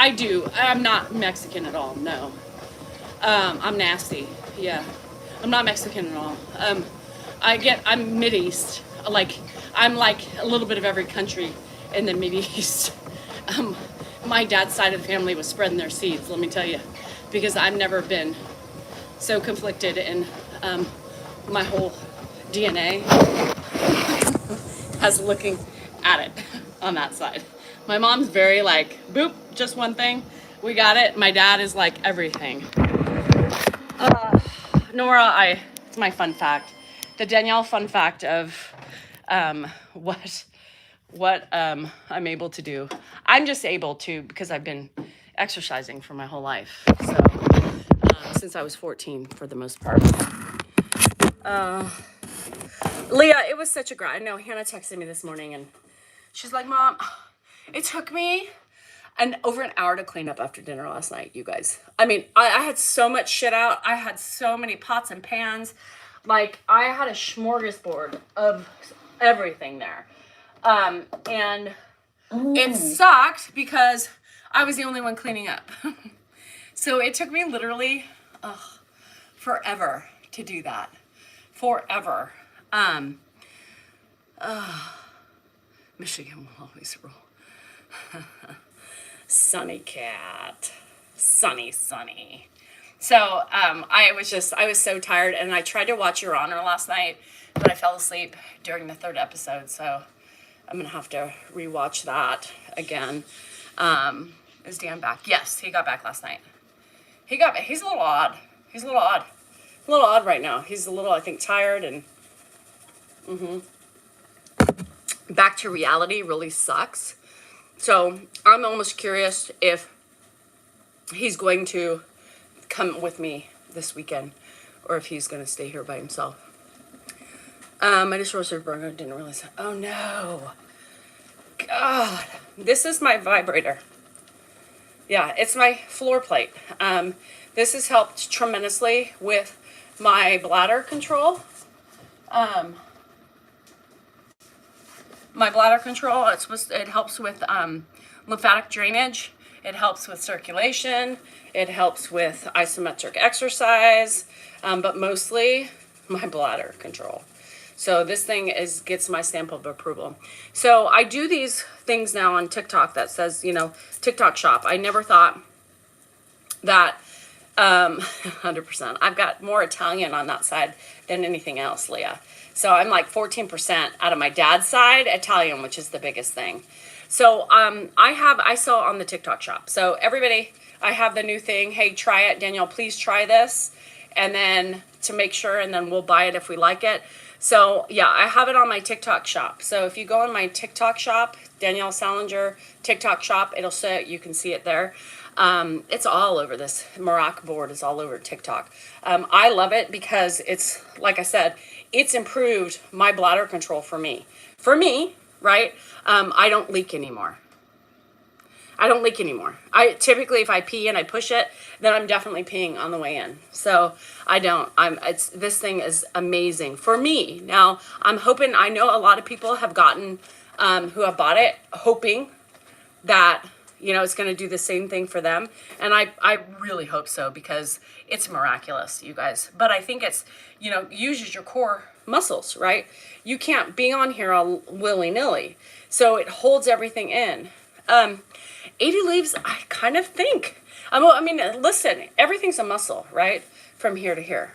I'm not Mexican at all, no. I'm nasty, yeah. I'm not Mexican at all. I'm Mid-East. I'm like a little bit of every country in the Mid-East. My dad's side of the family was spreading their seeds, let me tell you, because I've never been so conflicted in my whole DNA as looking at it on that side. My mom's very like, boop, just one thing, we got it. My dad is like everything. Nora, it's my fun fact. The Danielle fun fact of what I'm able to do. I'm just able to because I've been exercising for my whole life. So since I was 14 for the most part. Leah, it was such a grind. I know Hannah texted me this morning and she's like, Mom, it took me over an hour to clean up after dinner last night, you guys. I mean, I had so much shit out. I had so many pots and pans. Like, I had a smorgasbord of everything there. And it sucked because I was the only one cleaning up. So it took me literally forever to do that. Forever. Michigan will always rule. Sunny cat. Sunny. So I was so tired, and I tried to watch Your Honor last night, but I fell asleep during the 3rd episode, so I'm gonna have to rewatch that again. Is Dan back? Yes, he got back last night. He's a little odd. He's a little odd right now. He's a little, I think, tired and back to reality really sucks. So I'm almost curious if he's going to come with me this weekend or if he's going to stay here by himself. I just roasted a burger. Didn't realize that. Oh no. God. This is my vibrator. Yeah, it's my floor plate. This has helped tremendously with my bladder control. My bladder control, it helps with lymphatic drainage. It helps with circulation. It helps with isometric exercise, but mostly my bladder control. So this thing gets my stamp of approval. So I do these things now on TikTok that says, TikTok shop. I never thought that 100%. I've got more Italian on that side than anything else, Leah. So I'm like 14% out of my dad's side Italian, which is the biggest thing. So I saw on the TikTok shop. So everybody, I have the new thing. Hey, try it. Danielle, please try this. And then to make sure, and then we'll buy it if we like it. So yeah, I have it on my TikTok shop. So if you go on my TikTok shop, Danielle Salinger TikTok shop, it'll say, you can see it there. It's all over this. Morac board is all over TikTok. I love it because it's, like I said, it's improved my bladder control for me. For me, right? I don't leak anymore. I typically, if I pee and I push it, then I'm definitely peeing on the way in. So I don't. This thing is amazing for me. Now I'm hoping. I know a lot of people have gotten, who have bought it, hoping that it's going to do the same thing for them. And I really hope so because it's miraculous, you guys. But I think it's uses your core muscles, right? You can't be on here all willy-nilly. So it holds everything in. 80 leaves, I kind of think. I mean, listen, everything's a muscle, right? From here to here,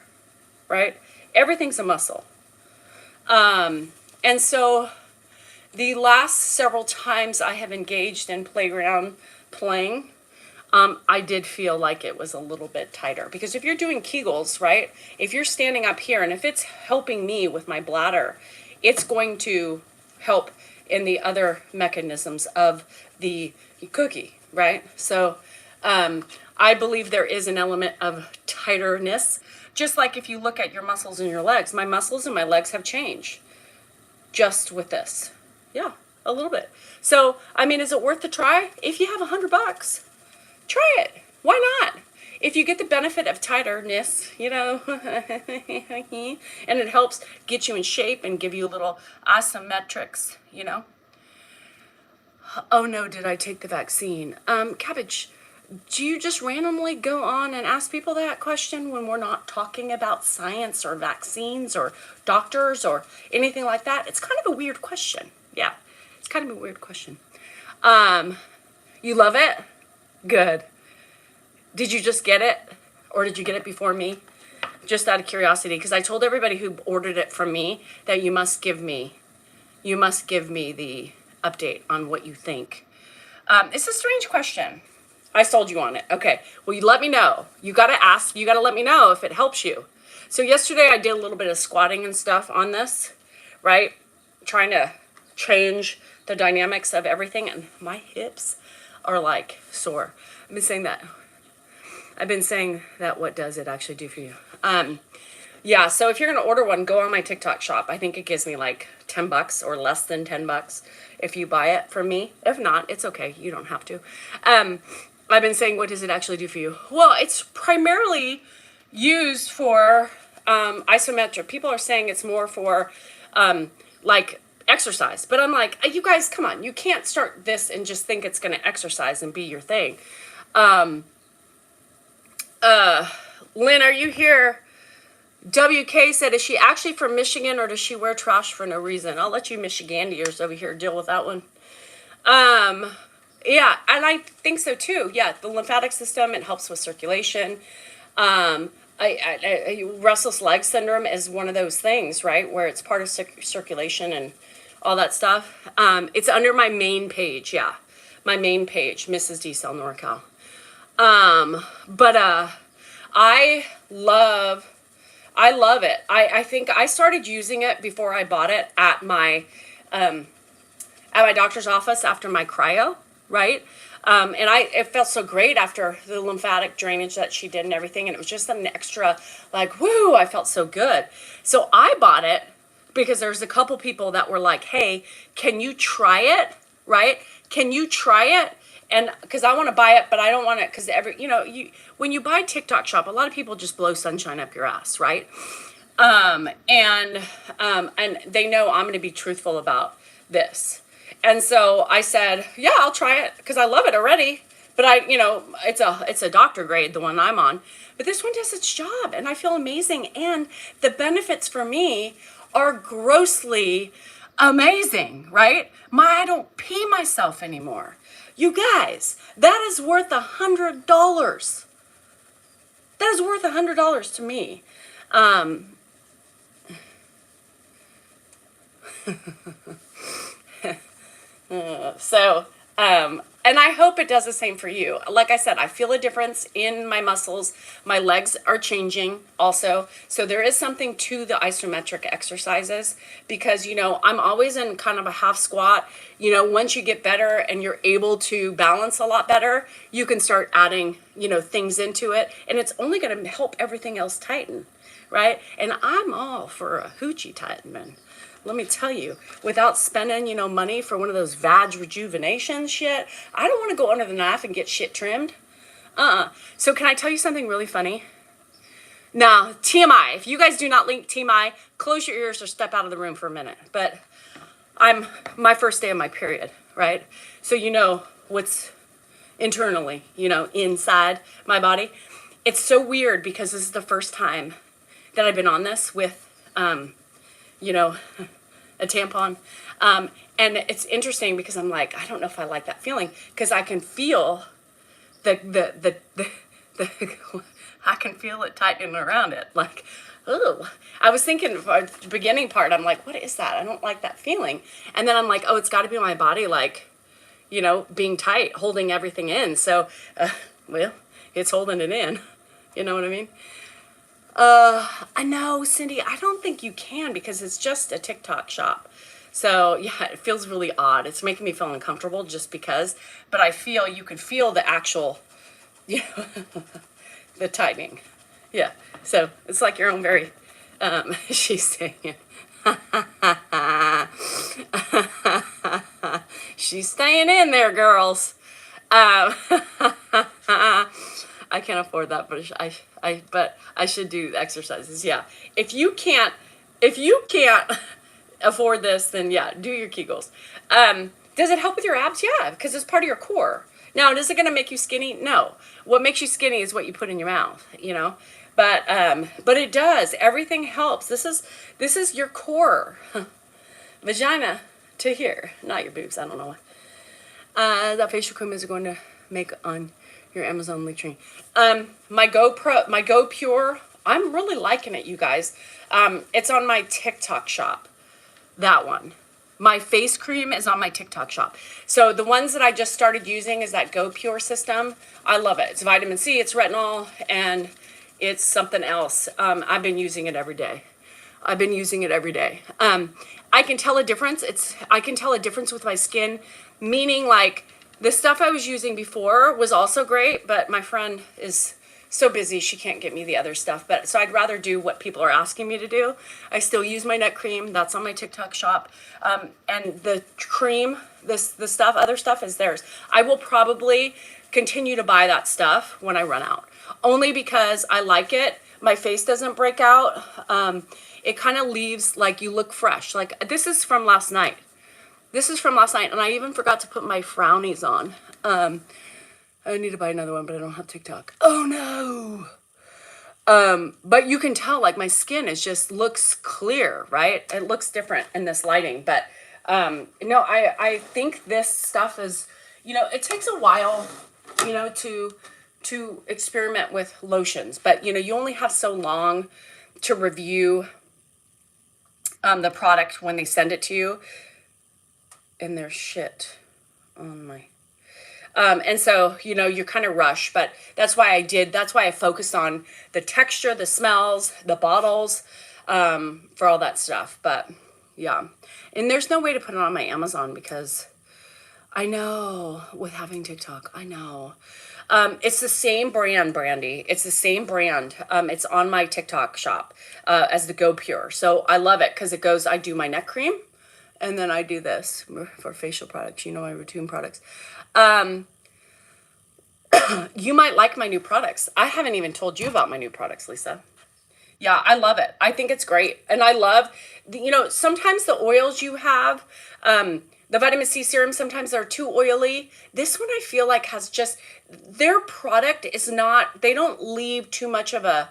right? Everything's a muscle. And so the last several times I have engaged in playground playing, I did feel like it was a little bit tighter. Because if you're doing Kegels, right? If you're standing up here and if it's helping me with my bladder, it's going to help in the other mechanisms of the cookie, right? So I believe there is an element of tighterness. Just like if you look at your muscles in your legs, my muscles in my legs have changed just with this. Yeah, a little bit. So, I mean, is it worth the try? If you have $100, try it. Why not? If you get the benefit of tighterness, you know, and it helps get you in shape and give you a little isometrics, you know. Oh no, did I take the vaccine? Cabbage, do you just randomly go on and ask people that question when we're not talking about science or vaccines or doctors or anything like that? It's kind of a weird question. Yeah, it's kind of a weird question. You love it? Good. Did you just get it? Or did you get it before me? Just out of curiosity, because I told everybody who ordered it from me that you must give me the update on what you think. It's a strange question. I sold you on it. Okay. Well, you let me know. You got to ask. You got to let me know if it helps you. So yesterday I did a little bit of squatting and stuff on this, right? Trying to change the dynamics of everything. And my hips are like sore. I've been saying that what does it actually do for you? Yeah, so if you're going to order one, go on my TikTok shop. I think it gives me like $10 or less than $10 if you buy it from me. If not, it's okay. You don't have to. I've been saying, what does it actually do for you? Well, it's primarily used for isometric. People are saying it's more for like exercise. But I'm like, you guys, come on. You can't start this and just think it's going to exercise and be your thing. Lynn, are you here? WK said, is she actually from Michigan or does she wear trash for no reason? I'll let you Michigandiers over here deal with that one. Yeah, and I think so too. Yeah, the lymphatic system, it helps with circulation. Restless leg syndrome is one of those things, right, where it's part of circulation and all that stuff. It's under my main page, yeah. My main page, Mrs. D. Cell NorCal. I love it. I think I started using it before I bought it at my doctor's office after my cryo, right? And it felt so great after the lymphatic drainage that she did and everything. And it was just an extra, like, whoo, I felt so good. So I bought it because there's a couple people that were like, hey, can you try it, right? Can you try it? And because I want to buy it, but I don't want it because when you buy TikTok shop, a lot of people just blow sunshine up your ass, right? And they know I'm going to be truthful about this. And so I said, yeah, I'll try it because I love it already. But it's a doctor grade, the one I'm on. But this one does its job and I feel amazing. And the benefits for me are grossly amazing, right? I don't pee myself anymore. You guys, that is worth $100. That is worth $100 to me. And I hope it does the same for you. Like I said, I feel a difference in my muscles. My legs are changing also. So there is something to the isometric exercises because, I'm always in kind of a half squat. Once you get better and you're able to balance a lot better, you can start adding, things into it. And it's only going to help everything else tighten, right? And I'm all for a hoochie tighten. Let me tell you, without spending, money for one of those vag rejuvenation shit, I don't want to go under the knife and get shit trimmed. So can I tell you something really funny? Now, TMI, if you guys do not link TMI, close your ears or step out of the room for a minute. But I'm my first day of my period, right? So what's internally, inside my body. It's so weird because this is the first time that I've been on this with, a tampon. And it's interesting because I'm like, I don't know if I like that feeling because I can feel the I can feel it tightening around it. Like, oh, I was thinking for the beginning part, I'm like, what is that? I don't like that feeling. And then I'm like, oh, it's got to be my body, like, being tight, holding everything in. So, well, it's holding it in. You know what I mean? I know, Cindy, I don't think you can because it's just a TikTok shop. So yeah, it feels really odd. It's making me feel uncomfortable just because, but you can feel the actual, the tightening. Yeah. So it's like your own very, she's saying, she's staying in there, girls. Um, I can't afford that, but but I should do exercises. Yeah. If you can't afford this, then yeah, do your Kegels. Does it help with your abs? Yeah, because it's part of your core. Now, is it going to make you skinny? No. What makes you skinny is what you put in your mouth. But it does. Everything helps. This is your core, vagina to here, not your boobs. I don't know why. That facial cream is going to make on your Amazon link tree. My Go Pure. I'm really liking it, you guys. It's on my TikTok shop. That one. My face cream is on my TikTok shop. So the ones that I just started using is that Go Pure system. I love it. It's vitamin C, it's retinol, and it's something else. I've been using it every day. I can tell a difference. I can tell a difference with my skin, meaning like the stuff I was using before was also great, but my friend is so busy she can't get me the other stuff. But so I'd rather do what people are asking me to do. I still use my neck cream. That's on my TikTok shop. And the cream, other stuff is theirs. I will probably continue to buy that stuff when I run out. Only because I like it. My face doesn't break out. It kind of leaves like you look fresh. Like this is from last night. And I even forgot to put my frownies on. I need to buy another one, but I don't have TikTok. Oh no. But you can tell like my skin looks clear, right? It looks different in this lighting, but no, I think this stuff is, it takes a while, to experiment with lotions, but you only have so long to review the product when they send it to you, and there's shit on my and so, you're kind of rushed, but that's why I focused on the texture, the smells, the bottles, for all that stuff. But yeah, and there's no way to put it on my Amazon because I know with having TikTok, I know. It's the same brand, Brandy. It's the same brand. It's on my TikTok shop, as the Go Pure. So I love it because I do my neck cream and then I do this for facial products, my routine products. You might like my new products. I haven't even told you about my new products, Lisa. Yeah, I love it. I think it's great. And I love, sometimes the oils you have, the vitamin C serum, sometimes they're too oily. This one I feel like their product is not, they don't leave too much of a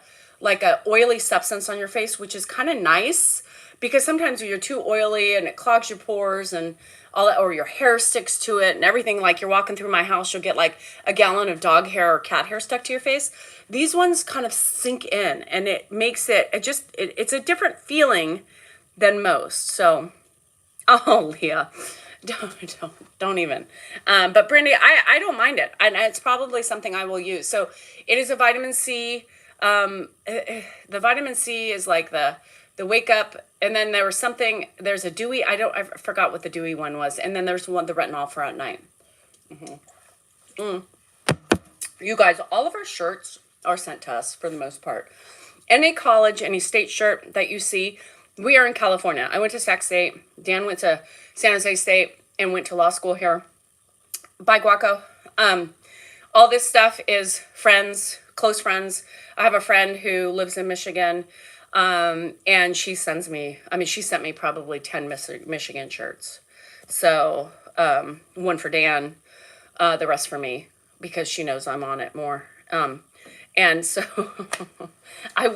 oily substance on your face, which is kind of nice. Because sometimes when you're too oily and it clogs your pores and all that, or your hair sticks to it and everything, like you're walking through my house, you'll get like a gallon of dog hair or cat hair stuck to your face. These ones kind of sink in and it makes it's a different feeling than most. So, oh, Leah, don't even. But Brandy, I don't mind it. And it's probably something I will use. So it is a vitamin C. The vitamin C is like the wake up, and then there's a dewy, I forgot what the dewy one was, and then there's the retinol for at night. You guys, all of our shirts are sent to us for the most part. Any college, any state shirt that you see, we are in California. I went to Sac State, Dan went to San Jose State, and went to law school here. Bye, Guaco. All this stuff is friends, close friends. I have a friend who lives in Michigan. And she sent me probably 10 Michigan shirts. So, one for Dan, the rest for me, because she knows I'm on it more. And so I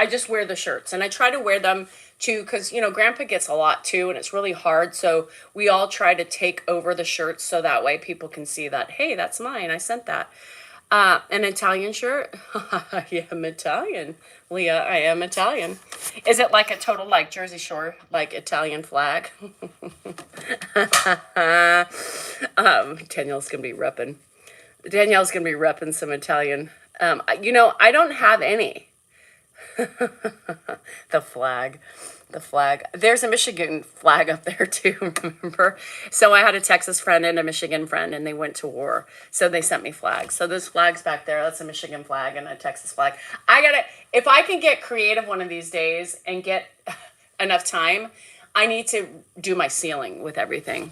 just wear the shirts and I try to wear them to, because, you know, Grandpa gets a lot too, and it's really hard. So we all try to take over the shirts so that way people can see that, hey, that's mine. I sent that. An Italian shirt. Yeah, I'm Italian. Leah, I am Italian. Is it like a total like Jersey Shore, like Italian flag? Danielle's gonna be repping. Danielle's gonna be repping some Italian. You know, I don't have any. The flag. The flag. There's a Michigan flag up there too, remember? So I had a Texas friend and a Michigan friend, and they went to war. So they sent me flags. So those flags back there, that's a Michigan flag and a Texas flag. If I can get creative one of these days and get enough time, I need to do my ceiling with everything.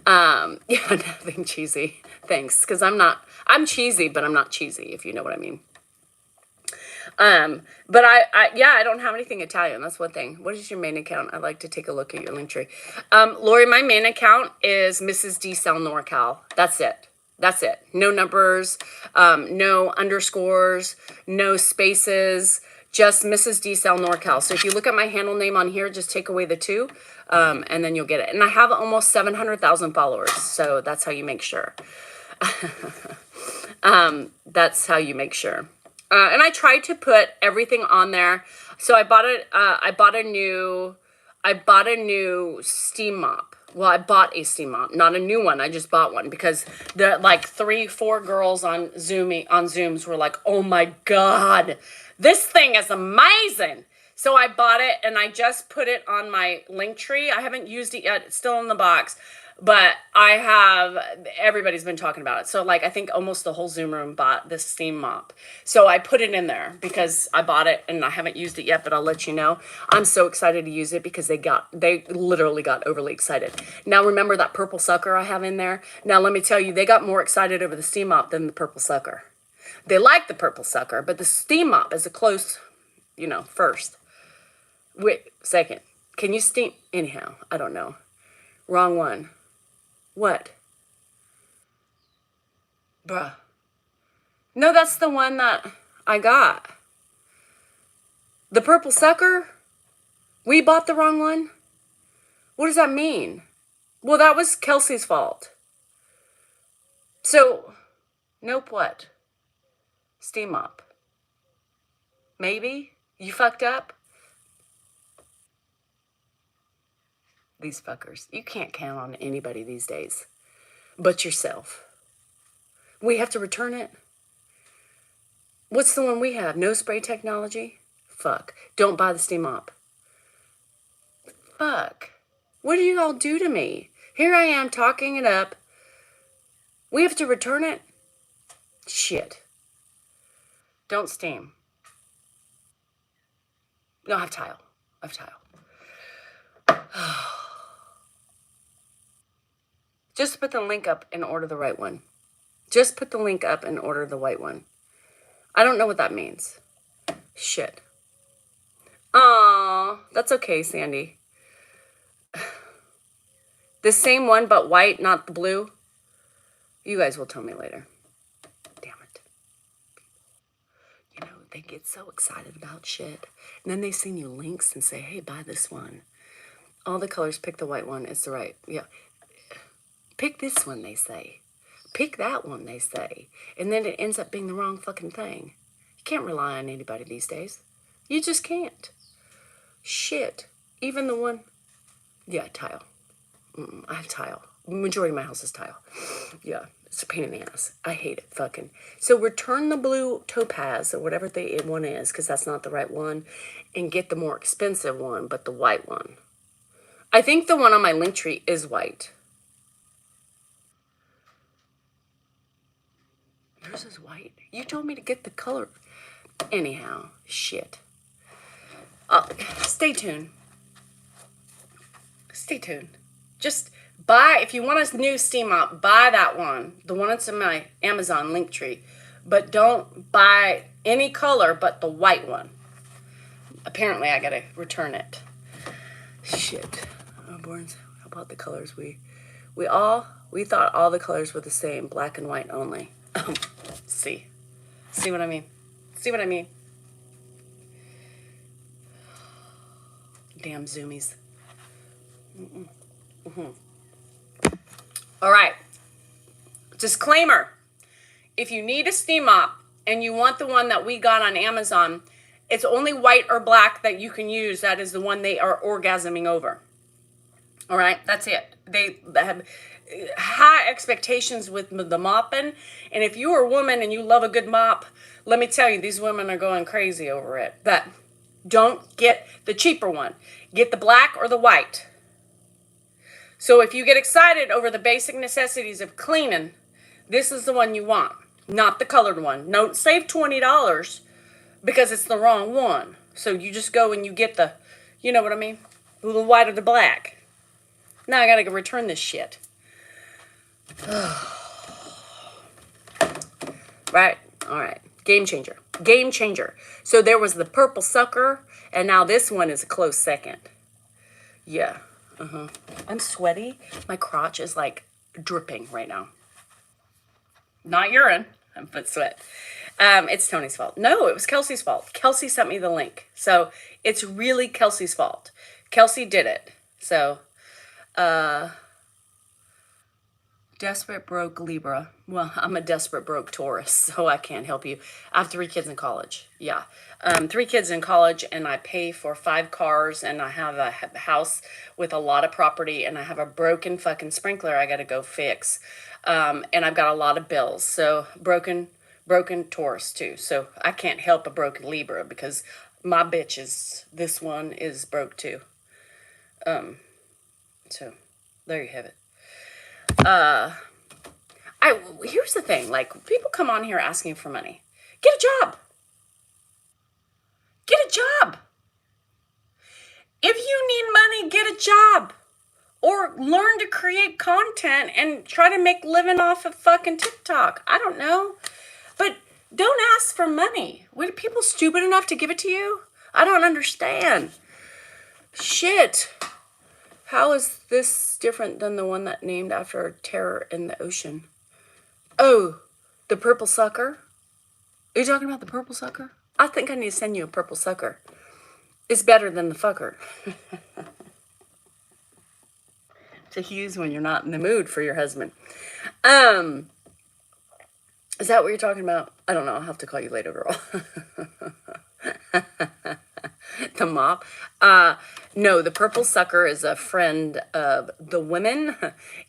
Yeah, nothing cheesy. Thanks. Because I'm cheesy, but I'm not cheesy, if you know what I mean. But I don't have anything Italian. That's one thing. What is your main account? I'd like to take a look at your link tree. Lori, my main account is Mrs. D Cell NorCal. That's it. That's it. No numbers, no underscores, no spaces, just Mrs. D Cell NorCal. So if you look at my handle name on here, just take away the 2, and then you'll get it. And I have almost 700,000 followers. So that's how you make sure. That's how you make sure. And I tried to put everything on there. So I bought a new steam mop. Well, I bought a steam mop, not a new one. I just bought one because the like 3-4 girls on Zooms were like, "Oh my God, this thing is amazing." So I bought it and I just put it on my link tree. I haven't used it yet. It's still in the box. But everybody's been talking about it. So like, I think almost the whole Zoom room bought this steam mop. So I put it in there because I bought it and I haven't used it yet, but I'll let you know. I'm so excited to use it because they literally got overly excited. Now remember that purple sucker I have in there? Now let me tell you, they got more excited over the steam mop than the purple sucker. They like the purple sucker, but the steam mop is a close, first. Wait, second. Can you steam? Anyhow, I don't know. Wrong one. What? Bruh. No, that's the one that I got. The purple sucker? We bought the wrong one? What does that mean? Well, that was Kelsey's fault. So, nope, what? Steam mop. Maybe? You fucked up? These fuckers. You can't count on anybody these days but yourself. We have to return it. What's the one we have? No spray technology? Fuck. Don't buy the steam mop. Fuck. What do you all do to me? Here I am talking it up. We have to return it? Shit. Don't steam. No, I have tile. Just put the link up and order the right one. Just put the link up and order the white one. I don't know what that means. Shit. Aw, that's okay, Sandy. The same one, but white, not the blue. You guys will tell me later. Damn it. They get so excited about shit. And then they send you links and say, hey, buy this one. All the colors, pick the white one. It's the right. Yeah. Pick this one, they say. Pick that one, they say. And then it ends up being the wrong fucking thing. You can't rely on anybody these days. You just can't. Shit. Even the one... Yeah, tile. I have tile. Majority of my house is tile. Yeah, it's a pain in the ass. I hate it, fucking. So return the blue topaz or whatever the one is, because that's not the right one, and get the more expensive one, but the white one. I think the one on my link tree is white. Yours is white. You told me to get the color. Anyhow, shit. Stay tuned. Stay tuned. Just buy, if you want a new steam mop, buy that one. The one that's in my Amazon link tree. But don't buy any color but the white one. Apparently, I gotta return it. Shit. Oh, Borns, how about the colors? We thought all the colors were the same, black and white only. See what I mean? See what I mean? Damn zoomies. All right. Disclaimer. If you need a steam mop and you want the one that we got on Amazon, it's only white or black that you can use. That is the one they are orgasming over. All right, that's it. They have high expectations with the mopping. And if you're a woman and you love a good mop, let me tell you, these women are going crazy over it. But don't get the cheaper one. Get the black or the white. So if you get excited over the basic necessities of cleaning, this is the one you want, not the colored one. Don't save $20 because it's the wrong one. So you just go and you get the, you know what I mean? The white or the black. Now I gotta go return this shit. Right, all right. Game changer. Game changer. So there was the purple sucker, and now this one is a close second. Yeah. I'm sweaty. My crotch is like dripping right now. Not urine, but sweat. It's Tony's fault. No, it was Kelsey's fault. Kelsey sent me the link. So it's really Kelsey's fault. Kelsey did it. So, desperate broke Libra. Well, I'm a desperate broke Taurus, so I can't help you. I have 3 kids in college. Yeah. 3 kids in college, and I pay for 5 cars, and I have a house with a lot of property, and I have a broken fucking sprinkler I got to go fix. And I've got a lot of bills. So broken Taurus too. So I can't help a broken Libra because my bitch is, this one is broke too. So there you have it. Here's the thing, like, people come on here asking for money. Get a job. Get a job. If you need money, get a job. Or learn to create content and try to make living off of fucking TikTok. I don't know. But don't ask for money. Were people stupid enough to give it to you? I don't understand. Shit. How is this different than the one that named after a terror in the ocean? Oh, the purple sucker? Are you talking about the purple sucker? I think I need to send you a purple sucker. It's better than the fucker. To use when you're not in the mood for your husband. Is that what you're talking about? I don't know. I'll have to call you later, girl. The mop. No, the purple sucker is a friend of the women,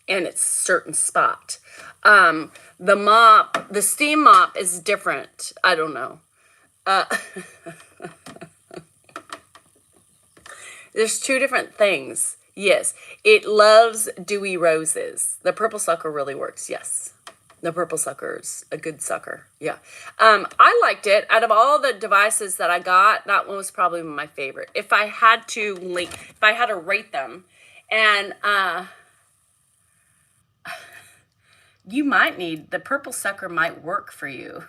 and it's a certain spot. The mop, the steam mop is different. I don't know. There's 2 different things. Yes, it loves dewy roses. The purple sucker really works. Yes, the purple sucker is a good sucker. Yeah, I liked it. Out of all the devices that I got, that one was probably my favorite. If I had to rate them, and you might need the purple sucker. Might work for you.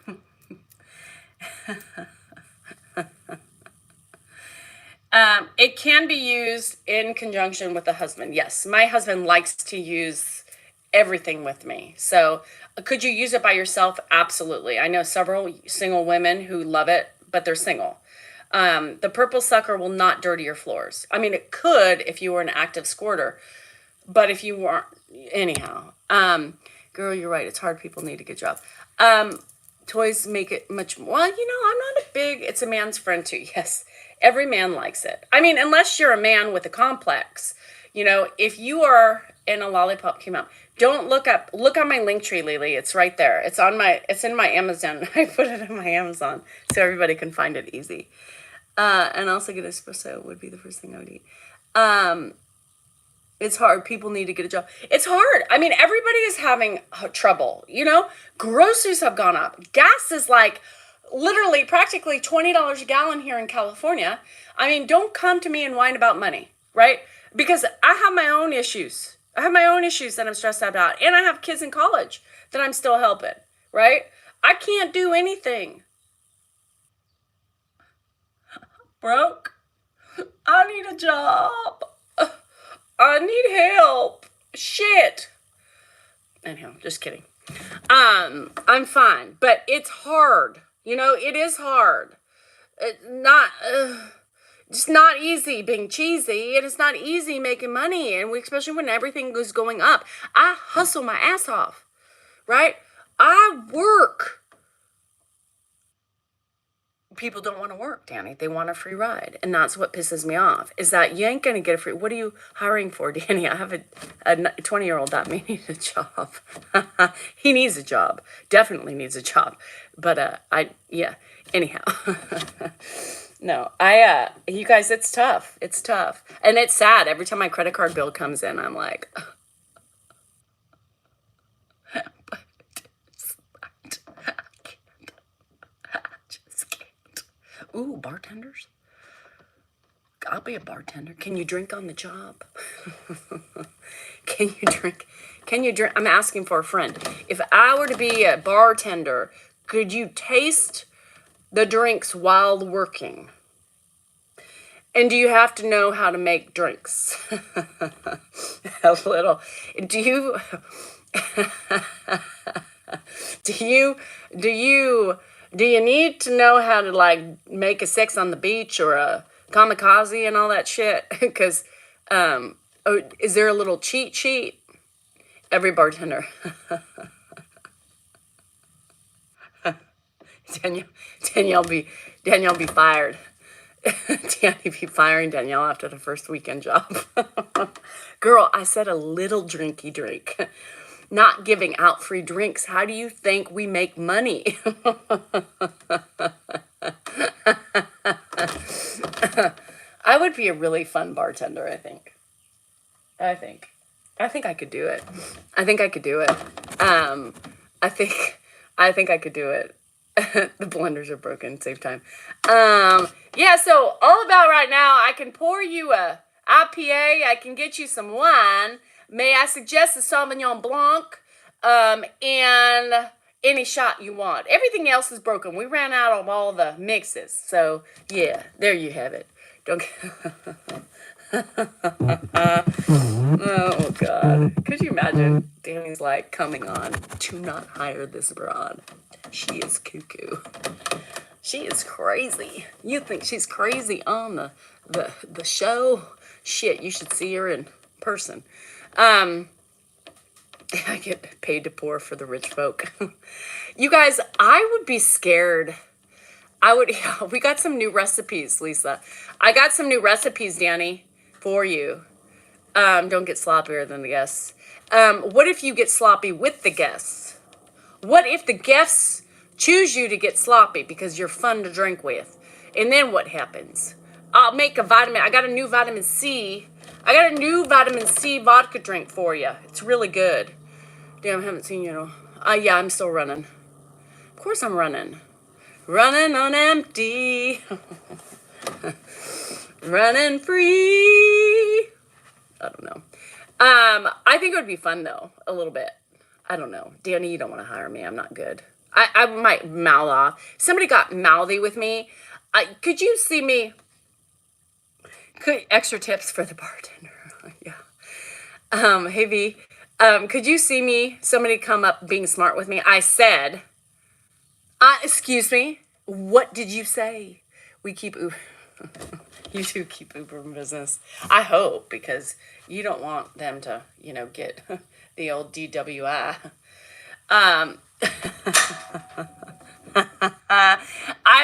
It can be used in conjunction with the husband. Yes, my husband likes to use everything with me. So could you use it by yourself? Absolutely. I know several single women who love it, but they're single. The purple sucker will not dirty your floors. I mean, it could if you were an active squirter, but if you weren't, anyhow. Girl, you're right. It's hard. People need a good job. Toys make it much more. Well, I'm not a big, it's a man's friend too. Yes. Every man likes it. I mean, unless you're a man with a complex. If you are in a lollipop came out, don't look on my link tree, Lily. It's right there. It's in my Amazon. I put it in my Amazon so everybody can find it easy. And also get espresso would be the first thing I would eat. It's hard. People need to get a job. It's hard. I mean, everybody is having trouble. Groceries have gone up. Gas is like literally practically $20 a gallon here in California. I mean, don't come to me and whine about money, right? Because I have my own issues. I have my own issues that I'm stressed out about. And I have kids in college that I'm still helping, right? I can't do anything. Broke. I need a job. I need help. Shit. Anyhow, just kidding. I'm fine, but it's hard. It is hard. It's not easy being cheesy, and it's not easy making money, and especially when everything is going up. I hustle my ass off, right? I work. People don't want to work, Danny. They want a free ride. And that's what pisses me off, is that you ain't going to get a free. What are you hiring for, Danny? I have a 20-year-old that may need a job. He needs a job. Definitely needs a job. But yeah, anyhow. No, you guys, it's tough. It's tough. And it's sad. Every time my credit card bill comes in, I'm like, but it's not. I can't. I just can't. Ooh, bartenders? I'll be a bartender. Can you drink on the job? Can you drink? Can you drink? I'm asking for a friend. If I were to be a bartender, could you taste the drinks while working? And do you have to know how to make drinks? A little. Do you do you need to know how to like make a sex on the beach or a kamikaze and all that shit? Because is there a little cheat sheet? Every bartender. Danielle be fired. Danny be firing Danielle after the first weekend job. Girl, I said a little drinky drink. Not giving out free drinks. How do you think we make money? I would be a really fun bartender, I think. I think I could do it. I think I could do it. I think I could do it. The blenders are broken. Save time. Yeah, so all about right now, I can pour you a IPA. I can get you some wine. May I suggest a Sauvignon Blanc? And any shot you want. Everything else is broken. We ran out of all the mixes. So, yeah, there you have it. Don't Oh, God. Could you imagine Danny's like coming on, "Do not hire this broad. She is cuckoo. She is crazy. You think she's crazy on the show? Shit, you should see her in person." I get paid to pour for the rich folk. You guys, I would be scared. Yeah, we got some new recipes, Lisa. I got some new recipes, Danny, for you. Don't get sloppier than the guests. What if you get sloppy with the guests? What if the guests choose you to get sloppy because you're fun to drink with? And then what happens? I'll make a vitamin. I got a new vitamin C. I got a new vitamin C vodka drink for you. It's really good. Damn, I haven't seen you. Yeah, I'm still running. Of course I'm running. Running on empty. Running free. I don't know. I think it would be fun though, a little bit. I don't know. Danny, you don't want to hire me. I'm not good. I might mouth off. Somebody got mouthy with me. Could you see me? Extra tips for the bartender. Yeah. Hey V, could you see me? Somebody come up being smart with me. I said, excuse me. What did you say? We keep Uber. You do keep Uber in business. I hope, because you don't want them to, get the old DWI. I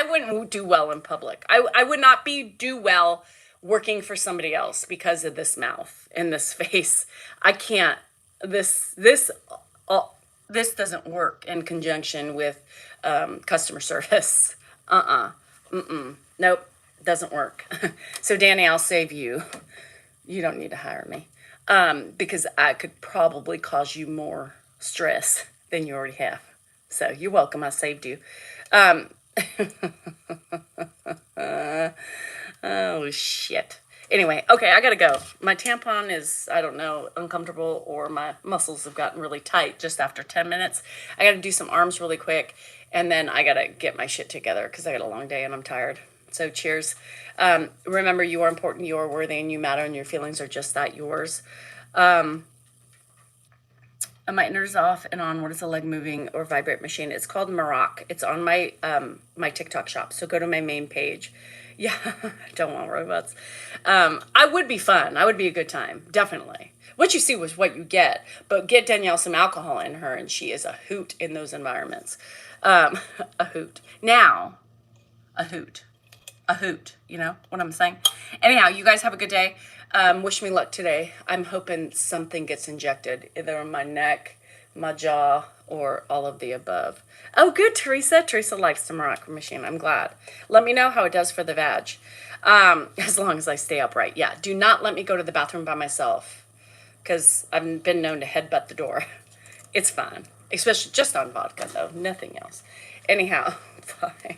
wouldn't do well in public. I would not do well working for somebody else because of this mouth and this face. I can't. This doesn't work in conjunction with customer service. Nope, doesn't work. So Danny, I'll save you. You don't need to hire me because I could probably cause you more stress than you already have. So you're welcome. I saved you. Oh, shit. Anyway, okay, I gotta go. My tampon is, I don't know, uncomfortable, or my muscles have gotten really tight just after 10 minutes. I gotta do some arms really quick, and then I gotta get my shit together because I got a long day and I'm tired. So cheers. Remember, you are important, you are worthy, and you matter, and your feelings are just that, yours. My inner's off and on. What is a leg moving or vibrate machine? It's called Morac. It's on my my TikTok shop. So go to my main page Yeah, don't want robots. I would be fun. I would be a good time, definitely. What you see was what you get, but get Danielle some alcohol in her, and she is a hoot in those environments. Um, a hoot. Now, a hoot. A hoot. You know what I'm saying? Anyhow, you guys have a good day. Wish me luck today. I'm hoping something gets injected, either in my neck, my jaw, or all of the above. Oh, good, Teresa. Teresa likes the Morac machine. I'm glad. Let me know how it does for the vag. As long as I stay upright. Yeah, do not let me go to the bathroom by myself, because I've been known to headbutt the door. It's fine. Especially just on vodka, though. Nothing else. Anyhow, bye.